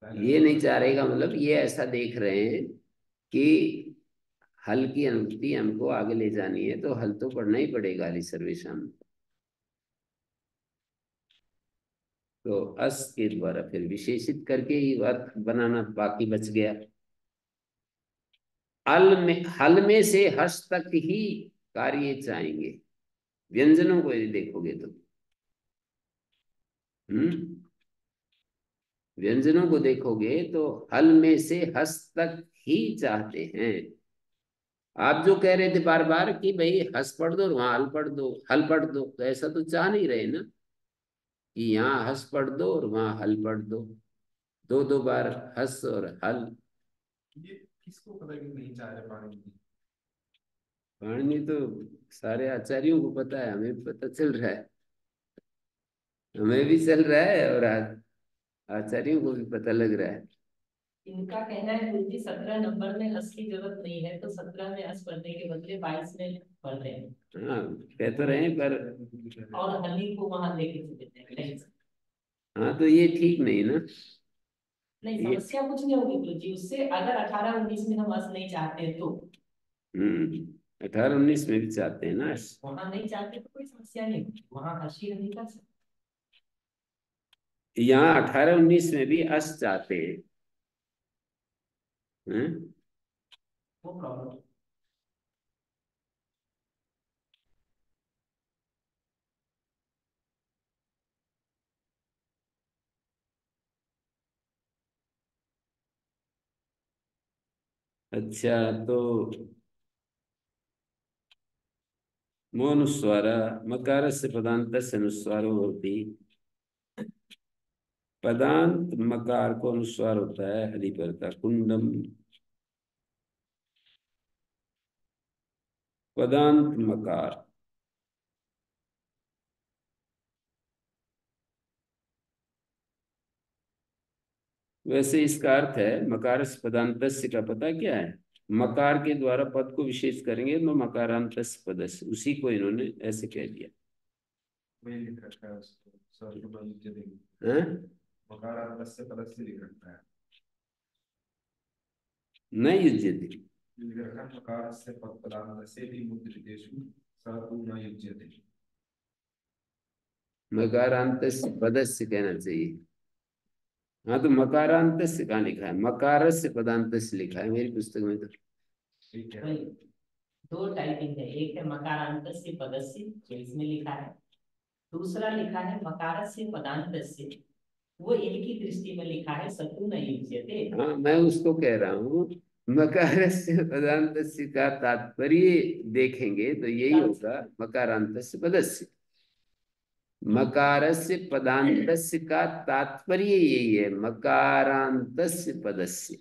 ये नहीं चाह रहे का मतलब ये ऐसा देख रहे हैं कि हल की अनुभूति हमको आगे ले जानी है तो हल तो पढ़ना ही पड़ेगा अली सर्वेशम। तो अस के द्वारा फिर विशेषित करके ही बात बनाना बाकी बच गया। हल में से हस तक ही कार्य चाहेंगे, व्यंजनों को यदि देखोगे तो व्यंजनों को देखोगे तो हल में से हस तक ही चाहते हैं। आप जो कह रहे थे बार बार कि भाई हस पढ़ दो और वहां हल पढ़ दो, हल पढ़ दो, तो ऐसा तो चाह नहीं रहे ना कि यहाँ हस पढ़ दो और वहां हल पढ़ दो, दो दो बार हस और हल। ये किसको पता है कि नहीं चाह रहे पानी की? पाणिनि तो सारे आचार्यों को पता है, हमें पता चल रहा है, हमें भी चल रहा है और आचार्यों को भी पता लग रहा है। इनका कहना है गुरु जी 17 नंबर में हस की जरूरत नहीं है, तो 17 में हस पढ़ने के बदले 22 में पढ़ रहे हैं। हाँ कह तो रहे हैं पर और हनी को वहां लेके चलते हैं नहीं। हाँ तो ये ठीक नहीं ना। नहीं, समस्या कुछ नहीं होगी गुरु जी उससे, अगर 18-19 में हम हस नहीं चाहते तो। 18-19 में भी चाहते हैं ना, वहां नहीं चाहते तो कोई समस्या नहीं, वहां हस ही नहीं कर सकते। यहाँ 18-19 में भी अस चाहते हैं। वो प्रॉब्लम। अच्छा तो मोनुस्वार मकार से पदांत से अनुस्वारो होती, पदांत मकार को अनुस्वार होता है हरिपरता कुंडम, पदांत मकार। वैसे इसका अर्थ है मकारस पदांतस्य का पता क्या है, मकार के द्वारा पद को विशेष करेंगे तो मकारांतस्य पदस्य, उसी को इन्होंने ऐसे कह दिया। वही लिख रखा है उसको, सर्वप्रयुज्य देंगे। हैं? मकारान्तस्य पदस्य लिख रखा है। नहीं युज्यते, लिख रखा है मकारस्य पदान्तस्य भी मुद्रितेषु सः तु न युज्यते। मकारांतस्य पदस्य कहना चाहिए। हाँ तो मकारांतस्य कहाँ लिखा है, मकारस्य पदांतस्य लिखा है मेरी पुस्तक में तो। ठीक है। वही, दो टाइपिंग है, एक है मकारांतस्य पदस्य जो इसमें लिखा है, दूसरा लिखा है मकारस्य पदांतस्य, वो इनकी दृष्टि में लिखा है सतु न युज्यते। हाँ मैं उसको कह रहा हूँ, मकारस्य पदांतस्य का तात्पर्य देखेंगे तो यही होगा मकारांतस्य पदस्य। मकारस्य पदांतस्य का तात्पर्य यही है, मकारांतस्य पदस्य।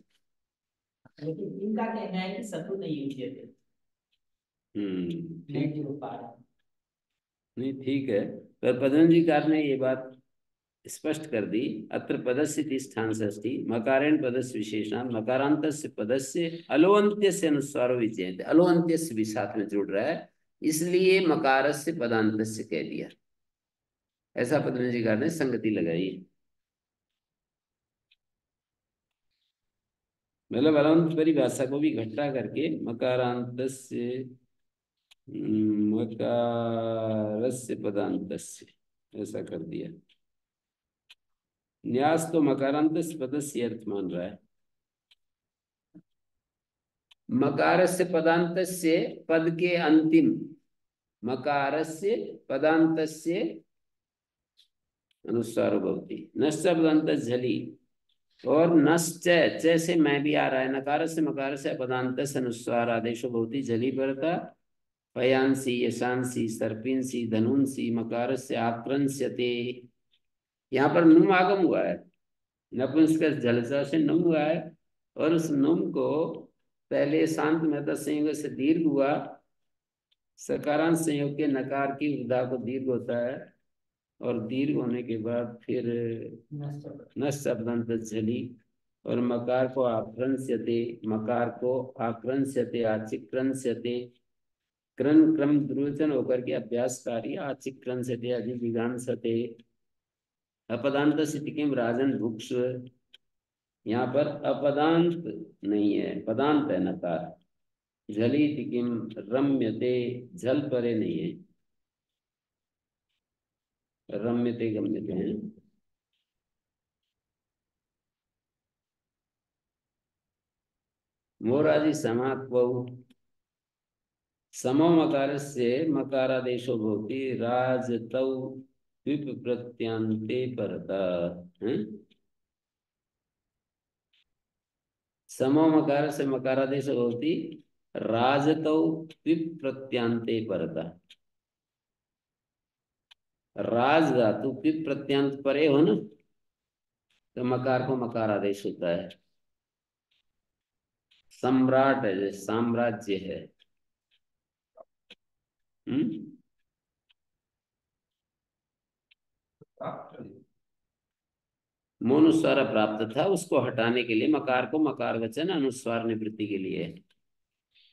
लेकिन इनका कहना है कि सतु न युज्यते। ठीक, नहीं हो पा रहा। नहीं ठीक है, पर पतंजलि कार ने ये बात स्पष्ट कर दी, अत्र पदस्य तिष्ठान षष्ठी मकारेण पदस्य विशेषण मकारांतस्य पदस्य अलोअंत्यस्य अनुस्वारो विचयते, अलोअंत्यस्य भी साथ में जुड़ रहा है, इसलिए मकारस्य पदांतस्य कह दिया, ऐसा पतंजलि कार ने संगति लगाई। मतलब अलंत परिभाषा को भी घटा करके मकारांतस्य मकारस्य पदांतस्य ऐसा कर दिया। न्यास तो मकारांतस्य पदस्य अर्थ मान रहा है, मकारस्य पदांतस्य पद के अंतिम, मकारस्य पदांतस्य अनुस्वारो भवति, नश्च पदांतस्य झलि, और नश्च च से मैं भी आ रहा है, नकार से मकार से पदांतस्य अनुस्वार आदेशो भवति झलि परता पयांसी यशांसी सर्पिंसी धनुंसी मकार से आक्रंस्यते। यहाँ पर नुम आगम हुआ है, नपुंसक जलसा से नुम हुआ है, और उस नुम को पहले शांत मेहता संयोग से दीर्घ हुआ, सकारांत संयोग के नकार की वृद्धा को दीर्घ होता है, और दीर्घ होने के बाद फिर नष्ट शब्दांत झली, और मकार को आक्रंस्यते, मकार को आक्रंस्यते आचिक्रंस्यते, क्रम क्रम द्रुवचन होकर के अभ्यासकारी आचिक्रंस्यते अधिविगांसते, अपदांत स्थिति राजन भुक्ष, यहाँ पर अपदांत नहीं है, पदांत है नकार। झलित किम रम्यते, झल परे नहीं है, रम्यते गम्यते हैं। मोरादि समाप्तौ समो मकारस्य मकारादेशो भवति राजतौ विप प्रत्यांते परतः। समो मकार से मकारादेश होती राजतौ विप प्रत्यांते परतः। राज धातु विप प्रत्यांत परे हो ना, तो मकार को मकार आदेश होता है। सम्राट है, साम्राज्य है। मोनुस्वार प्राप्त था, उसको हटाने के लिए मकार को मकार वचन अनुस्वार निवृत्ति के लिए है।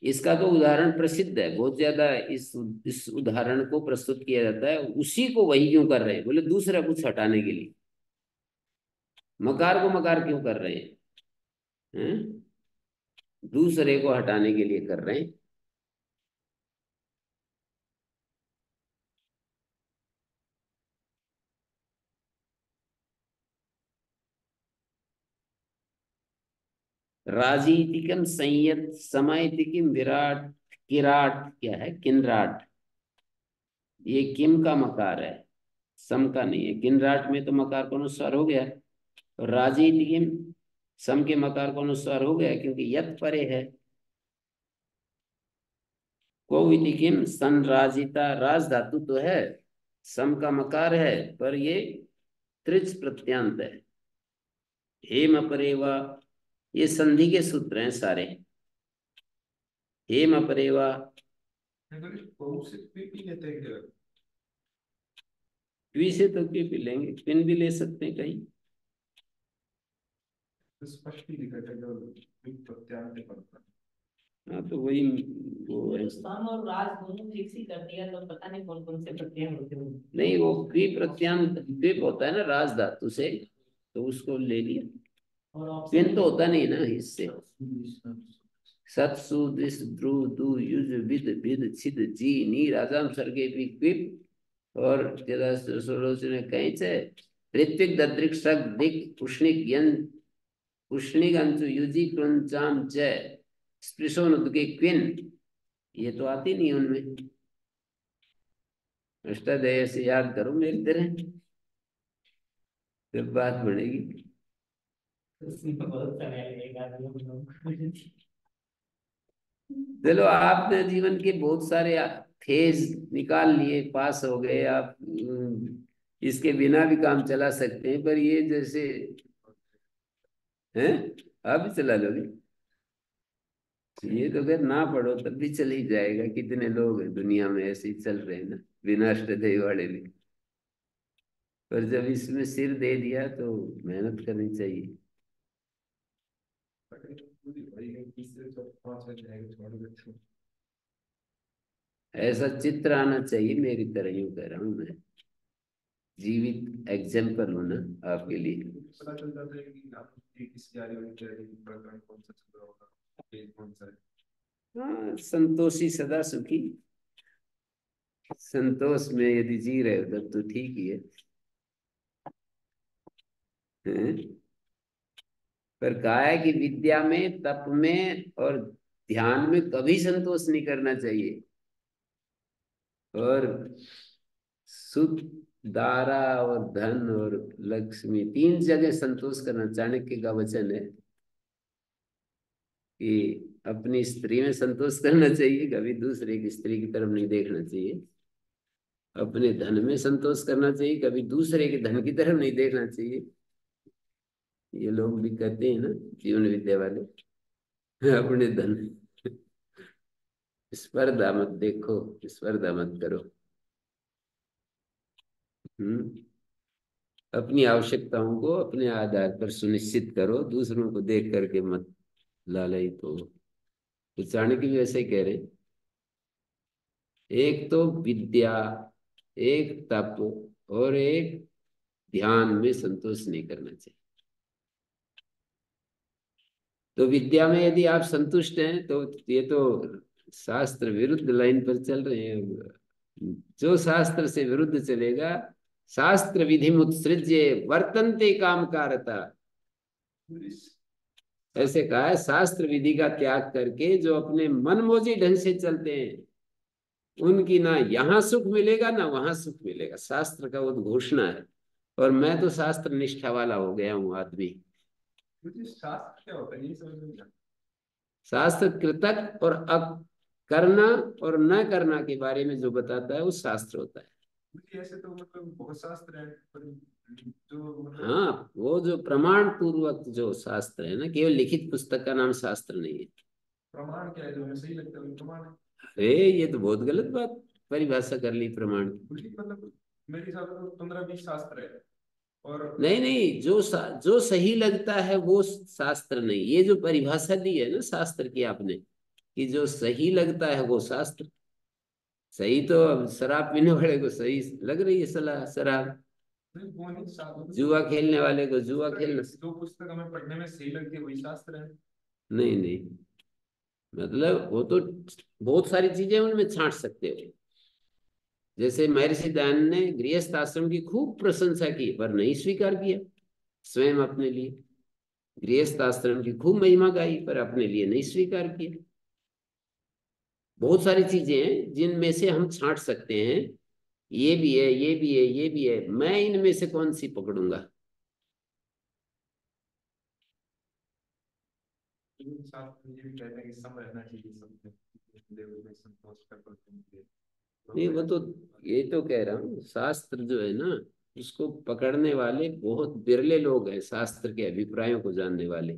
इसका तो उदाहरण प्रसिद्ध है, बहुत ज्यादा इस उदाहरण को प्रस्तुत किया जाता है। उसी को वही क्यों कर रहे हैं, बोले दूसरा कुछ हटाने के लिए। मकार को मकार क्यों कर रहे हैं? दूसरे को हटाने के लिए कर रहे हैं। राजीतिकम संयत समयतिकिम विराट किराट, क्या है किन्राट, ये किम का मकार है, सम का नहीं है। किन्राट में तो मकार को अनुस्वार हो गया, और राजीतिकिम सम के मकार को अनुस्वार हो गया क्योंकि यत परे है। कोवितिकिम संराजिता, राज धातु तो है, सम का मकार है, पर ये त्रिच प्रत्यांत है। हेम अपरेवा, ये संधि के सूत्र हैं सारे। हेम अपरेवा, ट्वी से तो क्यों भी लेंगे, पिन भी ले सकते हैं कहीं। स्पष्ट ही लिखा था जो प्रत्यांत परतः। हाँ तो वही वो है। हिंदुस्तान और राज दोनों फिक्स ही कर दिया, तो पता नहीं कौन कौन से प्रत्यय होते हैं। नहीं, वो क्री प्रत्यांत क्रिप होता है ना राज धातु से, तो उसको ले लिया। और पिन तो होता नहीं ना इससे। सत्सु दिस ध्रुव दु युज विद विद छिद जी नी राजाम सर्गे भी क्विप, और तेरा सोलोचने कहीं से ऋत्विक दद्रिक सग दिक उष्णिक यन उष्णिक अंशु युजी क्रंचाम च स्पृशोन उदके क्विन, ये तो आती नहीं उनमें। अष्टाध्याय से याद करो मेरी तरह, जब बात बढ़ेगी। चलो, आपने जीवन के बहुत सारे फेज निकाल लिए, पास हो गए आप। इसके बिना भी काम चला सकते हैं, पर ये जैसे हैं, आप भी चला लोगे। ये तो अगर ना पढ़ो तब भी चल ही जाएगा। कितने लोग हैं दुनिया में ऐसे ही चल रहे हैं ना, बिना अष्टाध्यायी वाले भी। पर जब इसमें सिर दे दिया तो मेहनत करनी चाहिए। ऐसा चित्र आना चाहिए, मेरी तरह यूं कह रहा हूं मैं, जीवित एग्जाम्पल हूं ना आपके लिए। पता चल जाता है कि आप किस जारी होनी चाहिए, प्रकरण कौन सा चल रहा होगा, पेज कौन सा है। हाँ, संतोषी सदा सुखी, संतोष में यदि जी रहे हो तब तो ठीक ही है। पर कहा है कि विद्या में, तप में और ध्यान में कभी संतोष नहीं करना चाहिए। और सुख, दारा और धन और लक्ष्मी, तीन जगह संतोष करना चाणक्य का वचन है कि अपनी स्त्री में संतोष करना चाहिए, कभी दूसरे की स्त्री की तरफ नहीं देखना चाहिए। अपने धन में संतोष करना चाहिए, कभी दूसरे के धन की तरफ नहीं देखना चाहिए। ये लोग भी कहते हैं ना जीवन विद्या वाले, अपने धन, स्पर्धा मत देखो, स्पर्धा मत करो। अपनी आवश्यकताओं को अपने आधार पर सुनिश्चित करो, दूसरों को देख करके मत लालयित हो। तो चाणक्य भी ऐसे ही कह रहे हैं, एक तो विद्या, एक तप और एक ध्यान में संतोष नहीं करना चाहिए। तो विद्या में यदि आप संतुष्ट हैं तो ये तो शास्त्र विरुद्ध लाइन पर चल रहे हैं। जो शास्त्र से विरुद्ध चलेगा, शास्त्र विधि मुत्सृज्य वर्तन्ते काम कारता, ऐसे कहा है। शास्त्र विधि का त्याग करके जो अपने मनमोजी ढंग से चलते हैं, उनकी ना यहाँ सुख मिलेगा ना वहां सुख मिलेगा, शास्त्र का उद्घोषणा है। और मैं तो शास्त्र निष्ठा वाला हो गया हूँ आदमी। शास्त्र क्या होता है ये समझ नहीं आता। शास्त्र कृतक और करना और न करना के बारे में जो बताता है वो शास्त्र होता है। ऐसे तो मतलब बहुत शास्त्र है, पर जो मतलब हाँ, वो जो प्रमाण पूर्वक जो शास्त्र है ना, केवल लिखित पुस्तक का नाम शास्त्र नहीं है। प्रमाण क्या है जो हमें सही लगता है वो प्रमाण है। अरे ये तो बहुत गलत बात परिभाषा कर ली प्रमाण की। मतलब मेरे हिसाब से तो 15-20 शास्त्र है और नहीं नहीं, जो सही लगता है वो शास्त्र नहीं। ये जो परिभाषा दी है ना शास्त्र की आपने, कि जो सही लगता है वो शास्त्र। सही तो अब शराब पीने वाले को सही लग रही है सलाह शराब, वो नहीं शास्त्र, जुआ खेलने वाले को जुआ खेलना। जो पुस्तक हमें पढ़ने में सही लगती है वही शास्त्र है। नहीं नहीं, मतलब वो तो बहुत सारी चीजें उनमें छांट सकते हो। जैसे महर्षि दयानंद ने गृहस्थ आश्रम की खूब प्रशंसा की पर नहीं स्वीकार किया स्वयं अपने लिए। गृहस्थ आश्रम की खूब महिमा गाई पर अपने लिए नहीं स्वीकार किया। बहुत सारी चीजें हैं जिनमें से हम छांट सकते हैं, ये भी है, ये भी है, ये भी है। मैं इनमें से कौन सी पकड़ूंगा? शास्त्र ये भी कहते हैं कि सम रहना चाहिए सब में, देव में संतोष कर पाते नहीं वो तो, ये तो कह रहा हूँ शास्त्र जो है ना, उसको पकड़ने वाले बहुत बिरले लोग हैं, शास्त्र के अभिप्रायों को जानने वाले।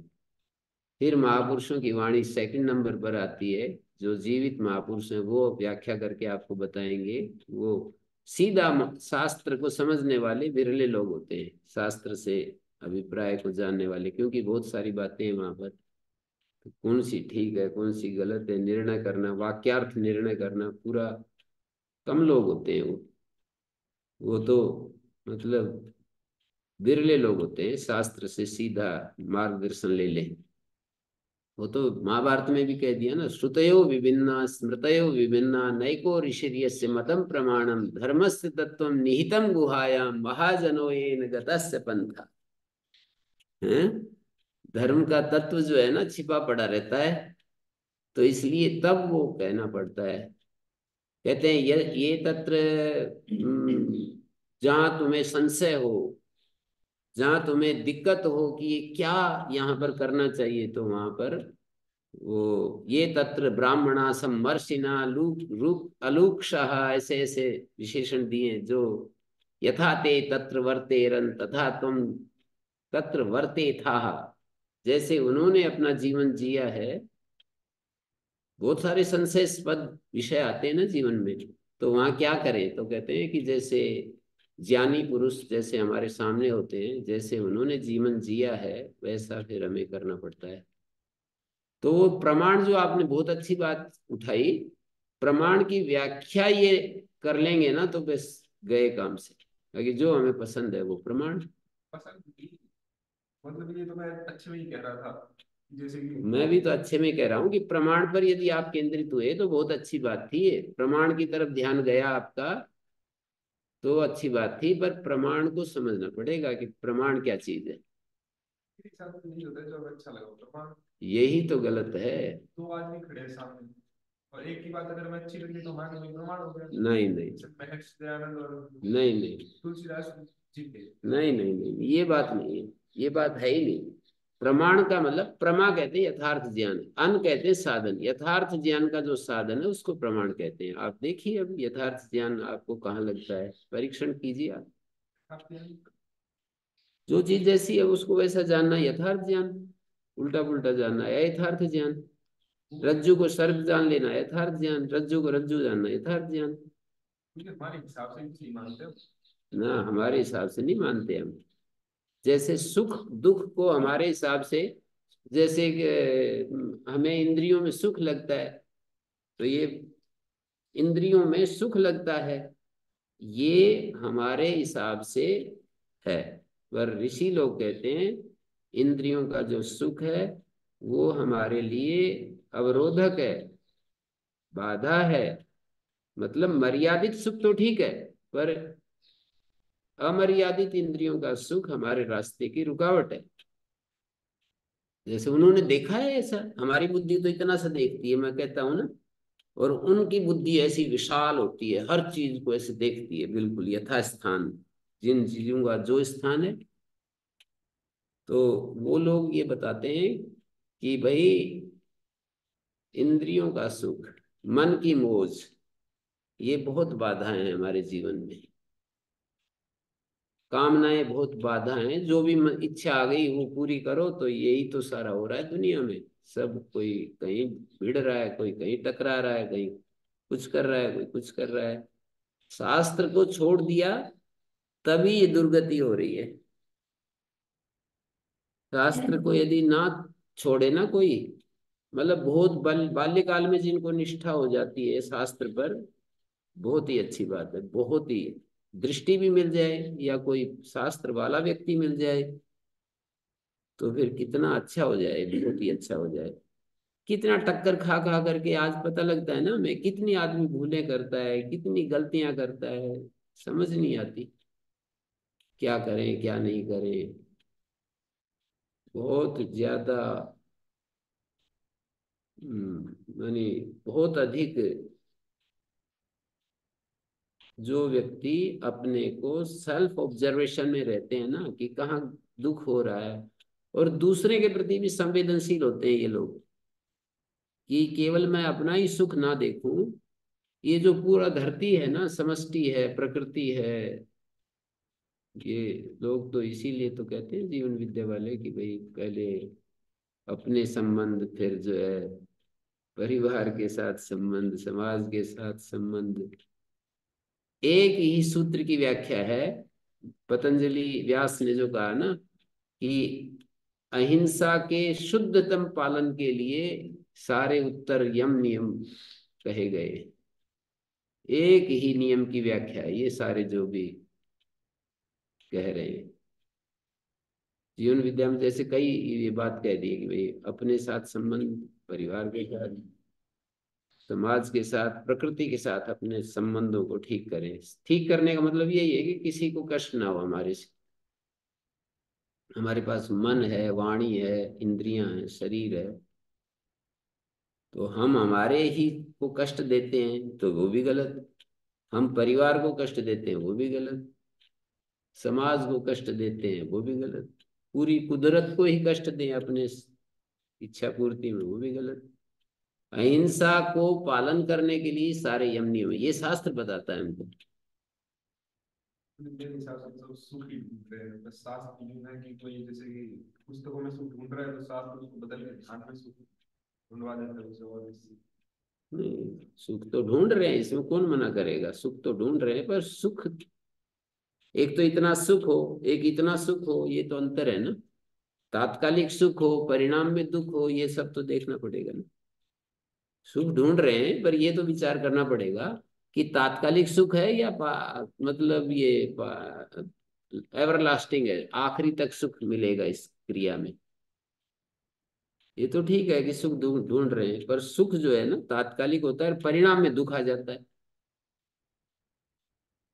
फिर महापुरुषों की वाणी सेकंड नंबर पर आती है। जो जीवित महापुरुष हैं वो व्याख्या करके आपको बताएंगे। वो सीधा शास्त्र को समझने वाले बिरले लोग होते हैं, शास्त्र से अभिप्राय को जानने वाले, क्योंकि बहुत सारी बातें हैं वहां पर। तो कौन सी ठीक है कौन सी गलत है, निर्णय करना, वाक्यार्थ निर्णय करना, पूरा कम लोग होते हैं वो तो मतलब बिरले लोग होते हैं शास्त्र से सीधा मार्गदर्शन ले ले। वो तो महाभारत में भी कह दिया ना, श्रुतयो विभिन्ना स्मृतयो विभिन्ना नैको ऋषिर्यस्य मतम प्रमाणम धर्मस्य तत्वम निहितम गुहायाम महाजनो येन गतस्य पंथा। है, धर्म का तत्व जो है ना छिपा पड़ा रहता है, तो इसलिए तब वो कहना पड़ता है। कहते हैं ये तत्र जहां तुम्हें संशय हो, जहां तुम्हें दिक्कत हो कि ये क्या यहाँ पर करना चाहिए, तो वहां पर वो ये तत्र ब्राह्मणा समर्षिना लूक रूप अलूक्षः, ऐसे ऐसे विशेषण दिए जो यथा ते तत्र वर्तेरन तथा तुम तत्र वर्ते था। जैसे उन्होंने अपना जीवन जिया है, बहुत सारे संशयास्पद विषय आते हैं ना जीवन में, तो वहां क्या करें? तो कहते हैं कि जैसे ज्ञानी पुरुष जैसे हमारे सामने होते हैं, जैसे उन्होंने जीवन जिया है वैसा फिर हमें करना पड़ता है। तो वो प्रमाण जो आपने बहुत अच्छी बात उठाई, प्रमाण की व्याख्या ये कर लेंगे ना तो बस गए काम से, क्योंकि जो हमें पसंद है वो प्रमाण। पसंद नहीं, मतलब ये तो मैं अच्छे में ही कह रहा था जैसे कि मैं भी तो अच्छे में कह रहा हूँ कि प्रमाण पर यदि आप केंद्रित हुए तो बहुत अच्छी बात थी। ये प्रमाण की तरफ ध्यान गया आपका तो अच्छी बात थी, पर प्रमाण को समझना पड़ेगा कि प्रमाण क्या चीज है। मेरे साथ नहीं होता है जो हमें अच्छा लगा प्रमाण। यही तो गलत है। दो आदमी खड़े हैं सामने और एक की बात अगर हमें अच्छी लगी तो हमारे लिए प्रमाण हो गया। नहीं नहीं जैसे महर्षि दयानंद और नहीं नहीं तुलसीदास जी थे। नहीं नहीं नहीं, ये बात नहीं है, ये बात है ही नहीं। प्रमाण का मतलब, प्रमा कहते हैं यथार्थ ज्ञान, अन कहते हैं साधन। यथार्थ ज्ञान का जो साधन है उसको प्रमाण कहते हैं। आप देखिए अब यथार्थ ज्ञान आपको कहाँ लगता है, परीक्षण कीजिए आप। जो चीज जैसी है उसको वैसा जानना यथार्थ ज्ञान, उल्टा पुल्टा जानना है यथार्थ ज्ञान। रज्जु को सर्प जान लेना यथार्थ ज्ञान, रज्जु को रज्जु जानना यथार्थ ज्ञान। हमारे हिसाब से सही मानते हो ना, हमारे हिसाब से नहीं मानते हम। जैसे सुख दुख को हमारे हिसाब से, जैसे कि हमें इंद्रियों में सुख लगता है, तो ये इंद्रियों में सुख लगता है, ये हमारे हिसाब से है। पर ऋषि लोग कहते हैं इंद्रियों का जो सुख है वो हमारे लिए अवरोधक है, बाधा है। मतलब मर्यादित सुख तो ठीक है, पर अमर्यादित इंद्रियों का सुख हमारे रास्ते की रुकावट है। जैसे उन्होंने देखा है ऐसा, हमारी बुद्धि तो इतना सा देखती है, मैं कहता हूं ना, और उनकी बुद्धि ऐसी विशाल होती है, हर चीज को ऐसे देखती है बिल्कुल यथास्थान, जिन चीजों का जो स्थान है। तो वो लोग ये बताते हैं कि भाई इंद्रियों का सुख, मन की मौज, ये बहुत बाधाएं हैं हमारे जीवन में। कामनाएं बहुत बाधा हैं, जो भी इच्छा आ गई वो पूरी करो, तो यही तो सारा हो रहा है दुनिया में। सब कोई कहीं भिड़ रहा है, कोई कहीं टकरा रहा है, कहीं कुछ कर रहा है, कोई कुछ कर रहा है। शास्त्र को छोड़ दिया तभी ये दुर्गति हो रही है। शास्त्र को यदि ना छोड़े ना कोई, मतलब बहुत बाल्यकाल में जिनको निष्ठा हो जाती है शास्त्र पर, बहुत ही अच्छी बात है। बहुत ही दृष्टि भी मिल जाए या कोई शास्त्र वाला व्यक्ति मिल जाए तो फिर कितना अच्छा हो जाए, बहुत ही अच्छा हो जाए। कितना टक्कर खा खा करके आज पता लगता है ना हमें, कितनी आदमी भूलें करता है, कितनी गलतियां करता है, समझ नहीं आती क्या करें क्या नहीं करें। बहुत ज्यादा यानी बहुत अधिक जो व्यक्ति अपने को सेल्फ ऑब्जर्वेशन में रहते हैं ना, कि कहाँ दुख हो रहा है, और दूसरे के प्रति भी संवेदनशील होते हैं ये लोग, कि केवल मैं अपना ही सुख ना देखूं। ये जो पूरा धरती है ना, समष्टि है, प्रकृति है। ये लोग तो इसीलिए तो कहते हैं जीवन विद्या वाले कि भाई पहले अपने संबंध, फिर जो है परिवार के साथ संबंध, समाज के साथ संबंध। एक ही सूत्र की व्याख्या है, पतंजलि व्यास ने जो कहा ना कि अहिंसा के शुद्धतम पालन के लिए सारे उत्तर यम नियम कहे गए। एक ही नियम की व्याख्या है ये सारे जो भी कह रहे हैं। जीवन विद्या में जैसे कई ये बात कह दी है कि भाई अपने साथ संबंध, परिवार के साथ, समाज के साथ, प्रकृति के साथ अपने संबंधों को ठीक करें। ठीक करने का मतलब यही है कि किसी को कष्ट ना हो हमारे से। हमारे पास मन है, वाणी है, इंद्रियां हैं, शरीर है, तो हम हमारे ही को कष्ट देते हैं तो वो भी गलत। हम परिवार को कष्ट देते हैं वो भी गलत। समाज को कष्ट देते हैं वो भी गलत। पूरी कुदरत को ही कष्ट दें अपने इच्छा पूर्ति में, वो भी गलत। अहिंसा को पालन करने के लिए सारे यम नियम है, ये शास्त्र बताता है हमको। मेरे हिसाब से सब सुख ही ढूंढ रहे हैं, बस शास्त्र ढूंढ रहे हैं कि कोई जैसे कि पुस्तकों में सुख ढूंढ रहा है तो शास्त्र उसको बदल के ध्यान में सुख ढूंढवा देता है उसे, और इससे नहीं, सुख तो ढूंढ रहे हैं, इसमें कौन मना करेगा, सुख तो ढूंढ रहे हैं, पर सुख, एक तो इतना सुख हो, एक इतना सुख हो, ये तो अंतर है ना। तात्कालिक सुख हो, परिणाम में दुख हो, ये सब तो देखना पड़ेगा ना। सुख ढूंढ रहे हैं पर ये तो विचार करना पड़ेगा कि तात्कालिक सुख है या मतलब ये एवरलास्टिंग है, आखिरी तक सुख मिलेगा इस क्रिया में। ये तो ठीक है कि सुख ढूंढ ढूंढ रहे हैं, पर सुख जो है ना तात्कालिक होता है, परिणाम में दुख आ जाता है।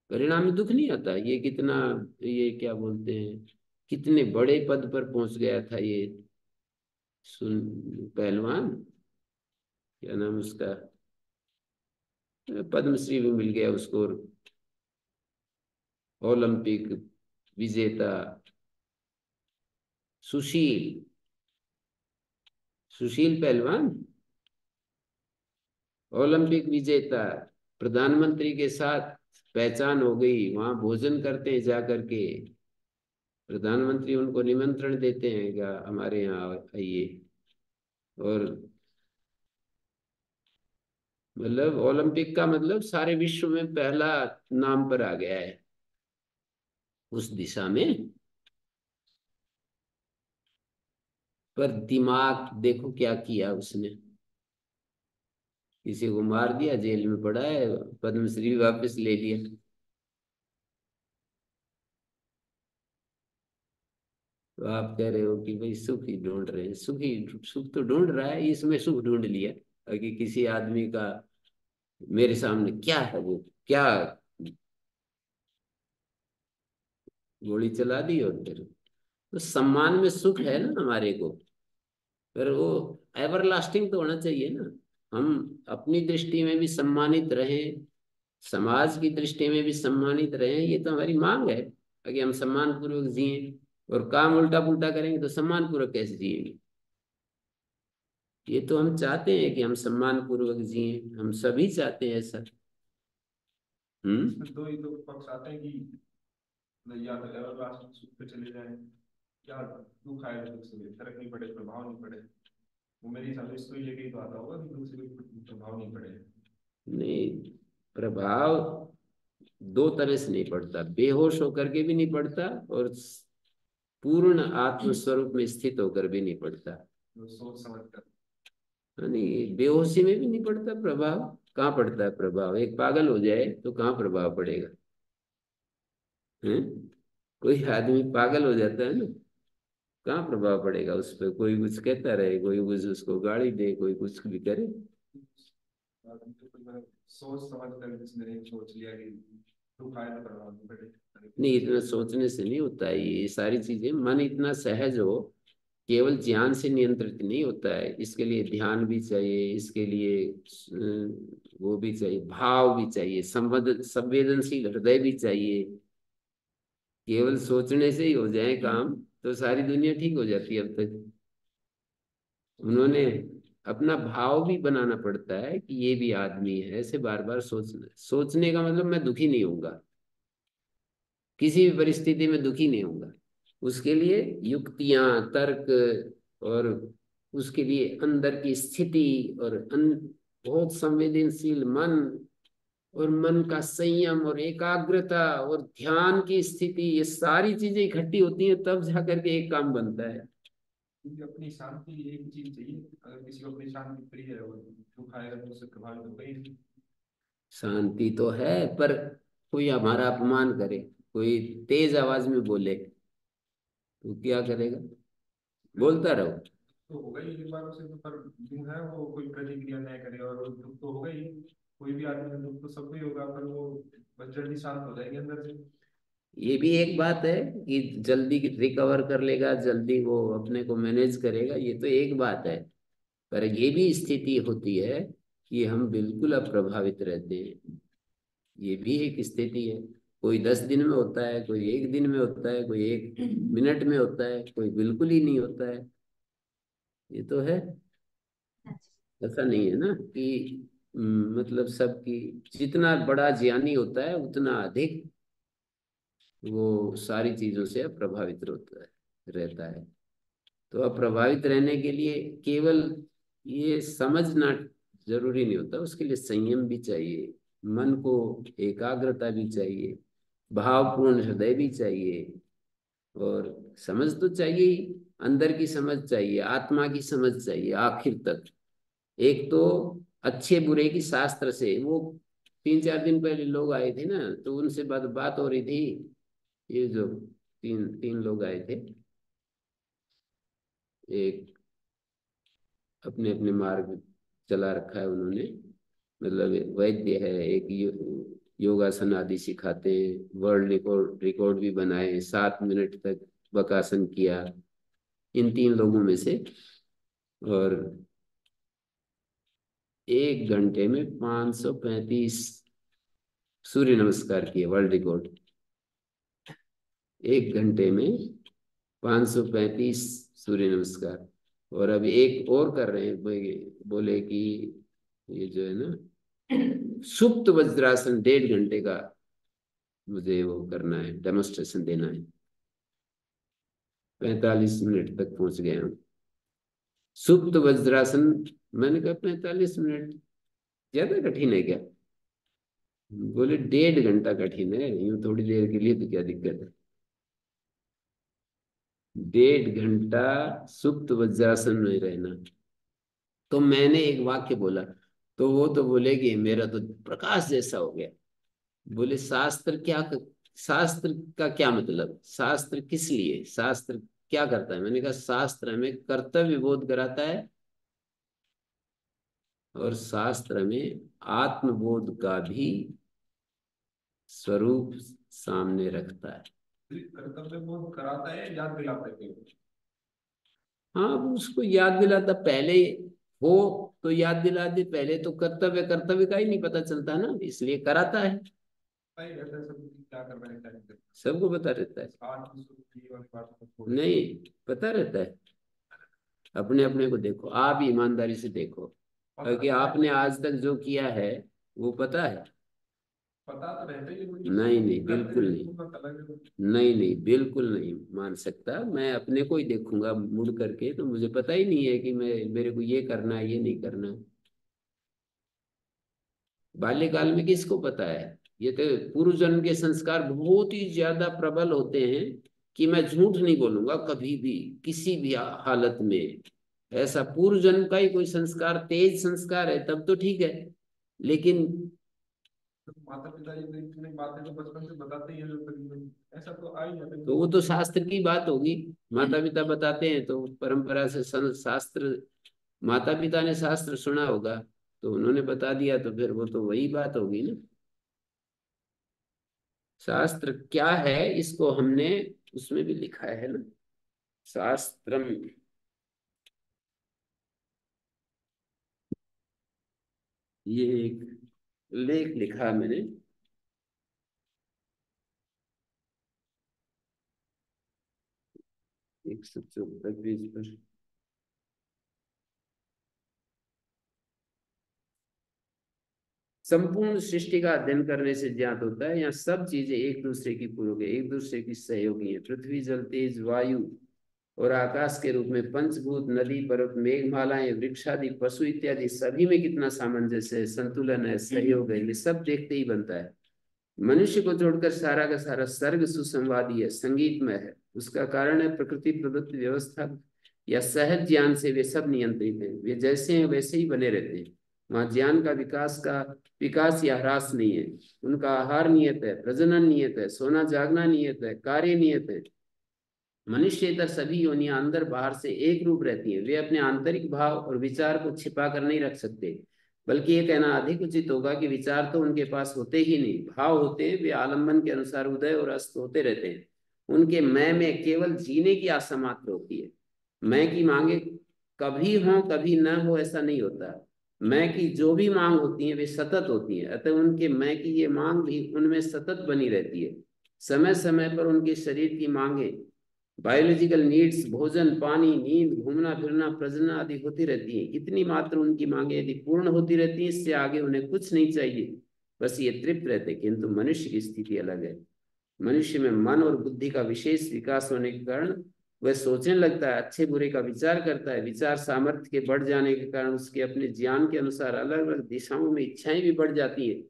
परिणाम में दुख नहीं आता। ये कितना, ये क्या बोलते हैं, कितने बड़े पद पर पहुंच गया था ये सुन पहलवान, क्या नाम उसका, पद्मश्री भी मिल गया उसको, ओलंपिक विजेता सुशील, सुशील पहलवान ओलंपिक विजेता, प्रधानमंत्री के साथ पहचान हो गई, वहां भोजन करते हैं जा करके, प्रधानमंत्री उनको निमंत्रण देते हैं क्या हमारे यहाँ आइए, और मतलब ओलंपिक का मतलब सारे विश्व में पहला नाम पर आ गया है उस दिशा में। पर दिमाग देखो क्या किया उसने, किसी को मार दिया, जेल में पड़ा है, पद्मश्री वापस ले लिया। तो आप कह रहे हो कि भाई सुख ही ढूंढ रहे हैं, सुख तो ढूंढ रहा है, इसमें सुख ढूंढ लिया कि किसी आदमी का मेरे सामने क्या है, वो क्या गोली चला दी, और फिर तो सम्मान में सुख है ना हमारे को, पर वो एवरलास्टिंग तो होना चाहिए ना। हम अपनी दृष्टि में भी सम्मानित रहें, समाज की दृष्टि में भी सम्मानित रहें, ये तो हमारी मांग है कि हम सम्मान पूर्वक जिए। और काम उल्टा पुल्टा करेंगे तो सम्मान पूर्वक कैसे जिएंगे? ये तो हम चाहते हैं कि हम सम्मान पूर्वक जिए, हम सभी चाहते हैं ऐसा। दो ही तो पक्ष आते हैं कि या तो एवरलास्टिंग सुख पे चले जाए, क्या दुख आए दुख से फर्क नहीं पड़े, प्रभाव नहीं पड़े। वो मेरी समझ तो ये कही बात होगा कि दूसरे को प्रभाव नहीं पड़े। नहीं, प्रभाव दो तरह से नहीं पड़ता, बेहोश होकर के भी नहीं पड़ता और पूर्ण आत्म स्वरूप में स्थित होकर भी नहीं पड़ता। तो सोच समझ कर। नहीं, बेहोशी में भी नहीं पड़ता प्रभाव। कहाँ पड़ता है प्रभाव? एक पागल हो जाए तो कहाँ प्रभाव पड़ेगा? हैं? कोई आदमी पागल हो जाता है ना, कहाँ प्रभाव पड़ेगा उस पर? कोई कुछ कहता रहे, कोई कुछ उसको गाली दे, कोई कुछ भी करे। सोच समझ कर जिसने नहीं सोच लिया कि दुख आए तो प्रभाव नहीं पड़े। नहीं, इतना सोचने से नहीं होता है ये सारी चीजें। मन इतना सहज हो, केवल ज्ञान से नियंत्रित नहीं होता है, इसके लिए ध्यान भी चाहिए, इसके लिए वो भी चाहिए, भाव भी चाहिए, संवेदनशील हृदय भी चाहिए। केवल सोचने से ही हो जाए काम तो सारी दुनिया ठीक हो जाती है अब तक। उन्होंने अपना भाव भी बनाना पड़ता है कि ये भी आदमी है, ऐसे बार बार सोचने का मतलब मैं दुखी नहीं होऊंगा, किसी भी परिस्थिति में दुखी नहीं होऊंगा। उसके लिए युक्तियां, तर्क, और उसके लिए अंदर की स्थिति, और बहुत संवेदनशील मन, और मन का संयम और एकाग्रता और ध्यान की स्थिति, ये सारी चीजें इकट्ठी होती हैं तब जाकर के एक काम बनता है। क्योंकि अपनी शांति एक चीज चाहिए, अगर किसी को अपनी शांति प्रिय है वो दुख आएगा तो उससे प्रभावित होगा ही। शांति तो है, पर कोई हमारा अपमान करे, कोई तेज आवाज में बोले तो क्या करेगा? बोलता रहो। तो होगा ही एक बार उसे, तो पर जो है वो कोई प्रतिक्रिया नहीं करे, और वो दुख तो होगा ही। कोई भी आदमी में दुख तो सबको ही होगा, पर वो बस जल्दी शांत हो जाएंगे अंदर से। ये भी एक बात है कि जल्दी रिकवर कर लेगा, जल्दी वो अपने को मैनेज करेगा, ये तो एक बात है। पर ये भी स्थिति होती है कि हम बिल्कुल अप्रभावित रहते हैं, ये भी एक स्थिति है। कोई 10 दिन में होता है, कोई 1 दिन में होता है, कोई 1 मिनट में होता है, कोई बिल्कुल ही नहीं होता है। ये तो है। ऐसा नहीं है ना कि मतलब सबकी, जितना बड़ा ज्ञानी होता है उतना अधिक वो सारी चीजों से प्रभावित रहता है। तो अप्रभावित रहने के लिए केवल ये समझना जरूरी नहीं होता, उसके लिए संयम भी चाहिए, मन को एकाग्रता भी चाहिए, भावपूर्ण हृदय भी चाहिए, और समझ तो चाहिए ही, अंदर की समझ चाहिए, आत्मा की समझ चाहिए आखिर तक। एक तो अच्छे बुरे की शास्त्र से, वो 3-4 दिन पहले लोग आए थे ना, तो उनसे बात बात हो रही थी। ये जो तीन तीन लोग आए थे, एक अपने अपने मार्ग चला रखा है उन्होंने, मतलब वैद्य है, एक योगासन आदि सिखाते हैं, वर्ल्ड रिकॉर्ड रिकॉर्ड भी बनाए, 7 मिनट तक बकासन किया इन 3 लोगों में से। और 1 घंटे में 535 सूर्य नमस्कार किए, वर्ल्ड रिकॉर्ड। 1 घंटे में 535 सूर्य नमस्कार। और अब एक और कर रहे हैं, बोले कि ये जो है ना सुप्त वज्रासन 1.5 घंटे का मुझे वो करना है, डेमोस्ट्रेशन देना है। 45 मिनट तक पहुंच गए हम। सुप्त वज्रासन, मैंने कहा 45 मिनट ज्यादा कठिन है क्या? बोले 1.5 घंटा कठिन है, यूं थोड़ी देर के लिए तो क्या दिक्कत है? 1.5 घंटा सुप्त वज्रासन में रहना। तो मैंने एक वाक्य बोला, तो वो तो बोले कि मेरा तो प्रकाश जैसा हो गया। बोले शास्त्र का क्या मतलब? शास्त्र किस लिए? शास्त्र क्या करता है? मैंने कहा शास्त्र हमें कर्तव्य बोध कराता है और शास्त्र में आत्मबोध का भी स्वरूप सामने रखता है। कर्तव्य बोध कराता है, याद दिलाता है? हाँ, वो उसको याद दिलाता, पहले हो तो याद दिला दे, पहले तो कर्तव्य कर्तव्य का ही नहीं पता चलता ना, इसलिए कराता है। भाई रहता है सब क्या कर रहे हैं, क्या नहीं कर रहे सबको पता रहता है। हैं। आज की ये वाली बात को छोड़ नहीं, पता रहता है। अपने अपने को देखो, आप ईमानदारी से देखो पता कि तो आपने रहता है, आज तक जो किया है वो पता है। पता तो रहता ही है, मुझे नहीं नहीं, करते बिल्कुल रहते नहीं। हैं, बात अलग है। नहीं नहीं, बिल्कुल नहीं मान सकता। मैं अपने को ही देखूंगा मुड़ करके तो मुझे पता ही नहीं है कि मैं, मेरे को ये करना है ये नहीं करना। बाल्यकाल में किसको पता है? ये तो पूर्व जन्म के संस्कार बहुत ही ज्यादा प्रबल होते हैं कि मैं झूठ नहीं बोलूंगा कभी भी, किसी भी हालत में। ऐसा पूर्व जन्म का ही कोई संस्कार, तेज संस्कार है तब तो ठीक है, लेकिन तो माता पिता ये इतनी बातें तो बचपन से बताते ही हैं, जो तकरीबन ऐसा तो आ ही जाता है। तो वो तो शास्त्र की बात होगी। माता पिता बताते हैं तो परंपरा से शास्त्र, माता पिता ने शास्त्र सुना होगा तो उन्होंने बता दिया, तो फिर वो तो वही बात होगी ना। शास्त्र क्या है इसको हमने उसमें भी लिखा है ना, शास्त्रम। ये एक लेख लिखा है मैंने, 174 पेज पर। संपूर्ण सृष्टि का अध्ययन करने से ज्ञात होता है यहाँ सब चीजें एक दूसरे की पूरक है, एक दूसरे की सहयोगी है। पृथ्वी, जल, तेज, वायु और आकाश के रूप में पंचभूत, नदी, पर्वत, मेघमालाएं, वृक्षादि, पशु इत्यादि सभी में कितना सामंजस्य है, संतुलन है, सहयोग है, ये सब देखते ही बनता है। मनुष्य को छोड़कर सारा का सारा सर्ग सुसंवादी है, संगीतमय है। उसका कारण है प्रकृति प्रदत्त व्यवस्था या सहज ज्ञान से वे सब नियंत्रित हैं। वे जैसे हैं वैसे ही बने रहते हैं। वहां ज्ञान का विकास या ह्रास नहीं है। उनका आहार नियत है, प्रजनन नियत है, सोना जागना नियत है, कार्य नियत है। मनुष्य इतर सभी योनियां अंदर बाहर से एक रूप रहती हैं। वे अपने आंतरिक भाव और विचार को छिपा कर नहीं रख सकते, बल्कि ये कहना अधिक उचित होगा कि विचार तो उनके पास होते ही नहीं, भाव होते हैं। वे आलम्बन के अनुसार उदय और अस्त होते रहते हैं। उनके मैं में केवल जीने की आशा मात्र होती है। मैं की मांगे कभी हो कभी न हो ऐसा नहीं होता। मैं की जो भी मांग होती है वे सतत होती है, अतः उनके मैं की ये मांग भी उनमें सतत बनी रहती है। समय समय पर उनके शरीर की मांगे, बायोलॉजिकल नीड्स, भोजन, पानी, नींद, घूमना फिरना, प्रजनन आदि होती रहती है। इतनी मात्र उनकी मांगे यदि पूर्ण होती रहती है, इससे आगे उन्हें कुछ नहीं चाहिए, बस ये तृप्त रहते। किंतु मनुष्य की स्थिति अलग है। मनुष्य में मन और बुद्धि का विशेष विकास होने के कारण वह सोचने लगता है, अच्छे बुरे का विचार करता है। विचार सामर्थ्य के बढ़ जाने के कारण उसके अपने ज्ञान के अनुसार अलग अलग दिशाओं में इच्छाएं भी बढ़ जाती है।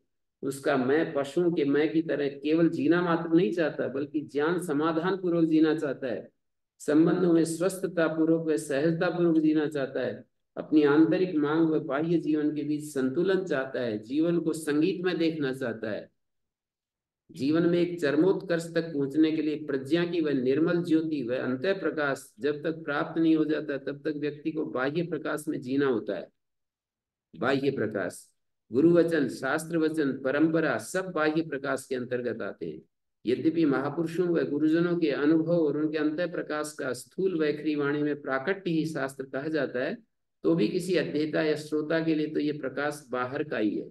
उसका मैं पशुओं के मैं की तरह केवल जीना मात्र नहीं चाहता, बल्कि ज्ञान समाधान पूर्वक जीना चाहता है। संबंधों में स्वस्थता पूर्वक व सहजता पूर्वक जीना चाहता है। अपनी आंतरिक मांग व बाह्य जीवन के बीच संतुलन चाहता है। जीवन को संगीत में देखना चाहता है। जीवन में एक चरमोत्कर्ष तक पहुंचने के लिए प्रज्ञा की वह निर्मल ज्योति, वह अंतः प्रकाश जब तक प्राप्त नहीं हो जाता, तब तक व्यक्ति को बाह्य प्रकाश में जीना होता है। बाह्य प्रकाश, गुरु वचन, शास्त्र वचन, परंपरा सब बाह्य प्रकाश के अंतर्गत आते हैं। यद्यपि महापुरुषों व गुरुजनों के अनुभव और उनके अंतः प्रकाश का स्थूल वैखरी वाणी में प्राकट्य ही शास्त्र कहा जाता है, तो भी किसी अध्येता या श्रोता के लिए तो ये प्रकाश बाहर का ही है।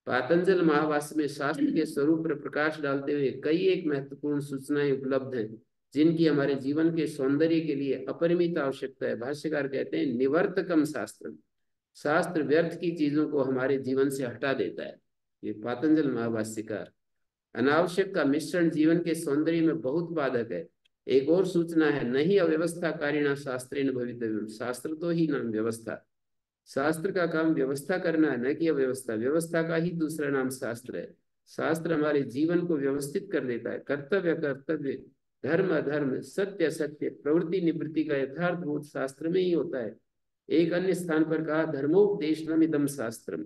पातंजल महाभाष्य में शास्त्र के स्वरूप पर प्रकाश डालते हुए कई एक महत्वपूर्ण सूचनाएं उपलब्ध हैं, जिनकी हमारे जीवन के सौंदर्य के लिए अपरिमित आवश्यकता है। भाष्यकार कहते हैं, निवर्तकम शास्त्र, शास्त्र व्यर्थ की चीजों को हमारे जीवन से हटा देता है। ये पातंजल महाभाष्यकार। अनावश्यक का मिश्रण जीवन के सौंदर्य में बहुत बाधक है। एक और सूचना है, नहीं अव्यवस्था कारिणा शास्त्रेण भवितव्यम, शास्त्र तो ही नाम व्यवस्था। शास्त्र का काम व्यवस्था करना है, न कि अव्यवस्था। व्यवस्था का ही दूसरा नाम शास्त्र है। शास्त्र हमारे जीवन को व्यवस्थित कर देता है। कर्तव्य कर्तव्य, धर्म अधर्म, सत्य असत्य, प्रवृत्ति निवृत्ति का यथार्थ बोध शास्त्र में ही होता है। एक अन्य स्थान पर कहा, धर्मोपदेशनम इदम शास्त्रम,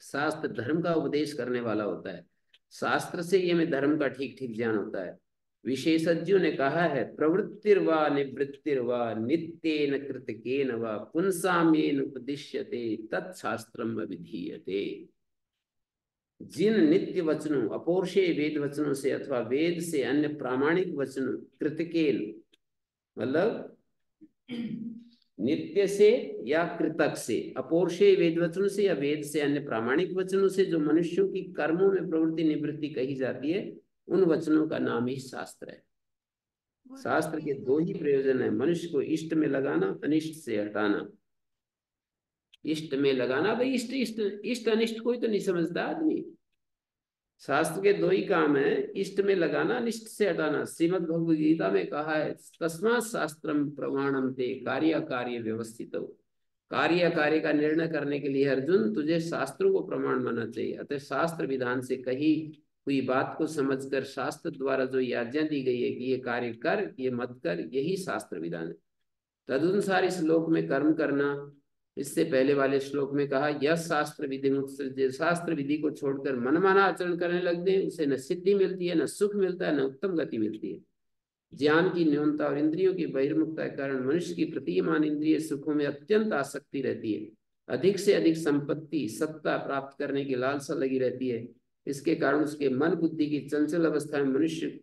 शास्त्र धर्म का उपदेश करने वाला होता है। शास्त्र से ही हमें धर्म का ठीक ठीक ज्ञान होता है। विशेषज्ञों ने कहा है, प्रवृत्तिर्वा निवृत्तिर्वा नित्येन कृतकेन वा पुंसामेन उपदिश्यते तत्शास्त्रम अभिधीयते। जिन नित्य वचनों, अपौरुषेय वेद वचनों से अथवा वेद से अन्य प्रामाणिक वचनों, कृतकेन मतलब नित्य से या कृतक से, अपौरुषेय वेद वचनों से या वेद से अन्य प्रामाणिक वचनों से जो मनुष्यों की कर्मों में प्रवृत्ति निवृत्ति कही जाती है, उन वचनों का नाम ही शास्त्र है। शास्त्र के दो ही प्रयोजन है, मनुष्य को इष्ट में लगाना, अनिष्ट से हटाना। इष्ट में लगाना, भाई इष्ट इष्ट इष्ट अनिष्ट कोई तो नहीं समझता आदमी। शास्त्र के दो ही काम है, इष्ट में लगाना, अनिष्ट से हटाना। श्रीमद् भगवद गीता में कहा है, तस्मात् शास्त्रम प्रमाणम ते कार्य कार्य व्यवस्थित। कार्य कार्य का निर्णय करने के लिए अर्जुन तुझे शास्त्रों को प्रमाण मानना चाहिए। अतः शास्त्र विधान से कही हुई बात को समझकर शास्त्र द्वारा जो ये आज्ञा दी गई है कि ये कार्य कर, ये मत कर, यही शास्त्र विधान है। तदनुसार इस श्लोक में कर्म करना, इससे पहले वाले श्लोक में कहा, यह शास्त्र विधि मुत्सृज्य, शास्त्र विधि को छोड़कर मनमाना आचरण करने लग गए, उसे न सिद्धि मिलती है, न सुख मिलता है, न उत्तम गति मिलती है। ज्ञान की न्यूनता और इंद्रियों की बहिर्मुखता के कारण मनुष्य की प्रतीयमान इंद्रिय सुखों में अत्यंत आसक्ति रहती है। अधिक से अधिक संपत्ति, सत्ता प्राप्त करने की लालसा लगी रहती है। इसके कारण उसके मन बुद्धि की चंचल अवस्था में मनुष्य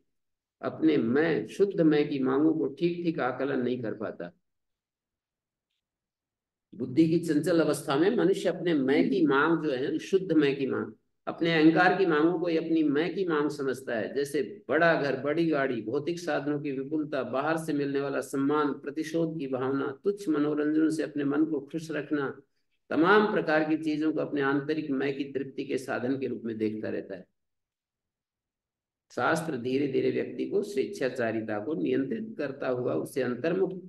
अपने मैं, शुद्ध मैं की मांगों को ठीक ठीक आकलन नहीं कर पाता। बुद्धि की चंचल अवस्था में मनुष्य अपने मैं की मांग जो है, शुद्ध मैं की मांग, अपने अहंकार की मांगों को अपनी मैं की मांग समझता है। जैसे बड़ा घर, बड़ी गाड़ी, भौतिक साधनों की विपुलता, बाहर से मिलने वाला सम्मान, प्रतिशोध की भावना, तुच्छ मनोरंजन से अपने मन को खुश रखना, तमाम प्रकार की चीजों को अपने आंतरिक मैं की तृप्ति के साधन के रूप में देखता रहता है। शास्त्र धीरे धीरे व्यक्ति को स्वेच्छाचारिता को नियंत्रित करता हुआ उसे अंतर्मुख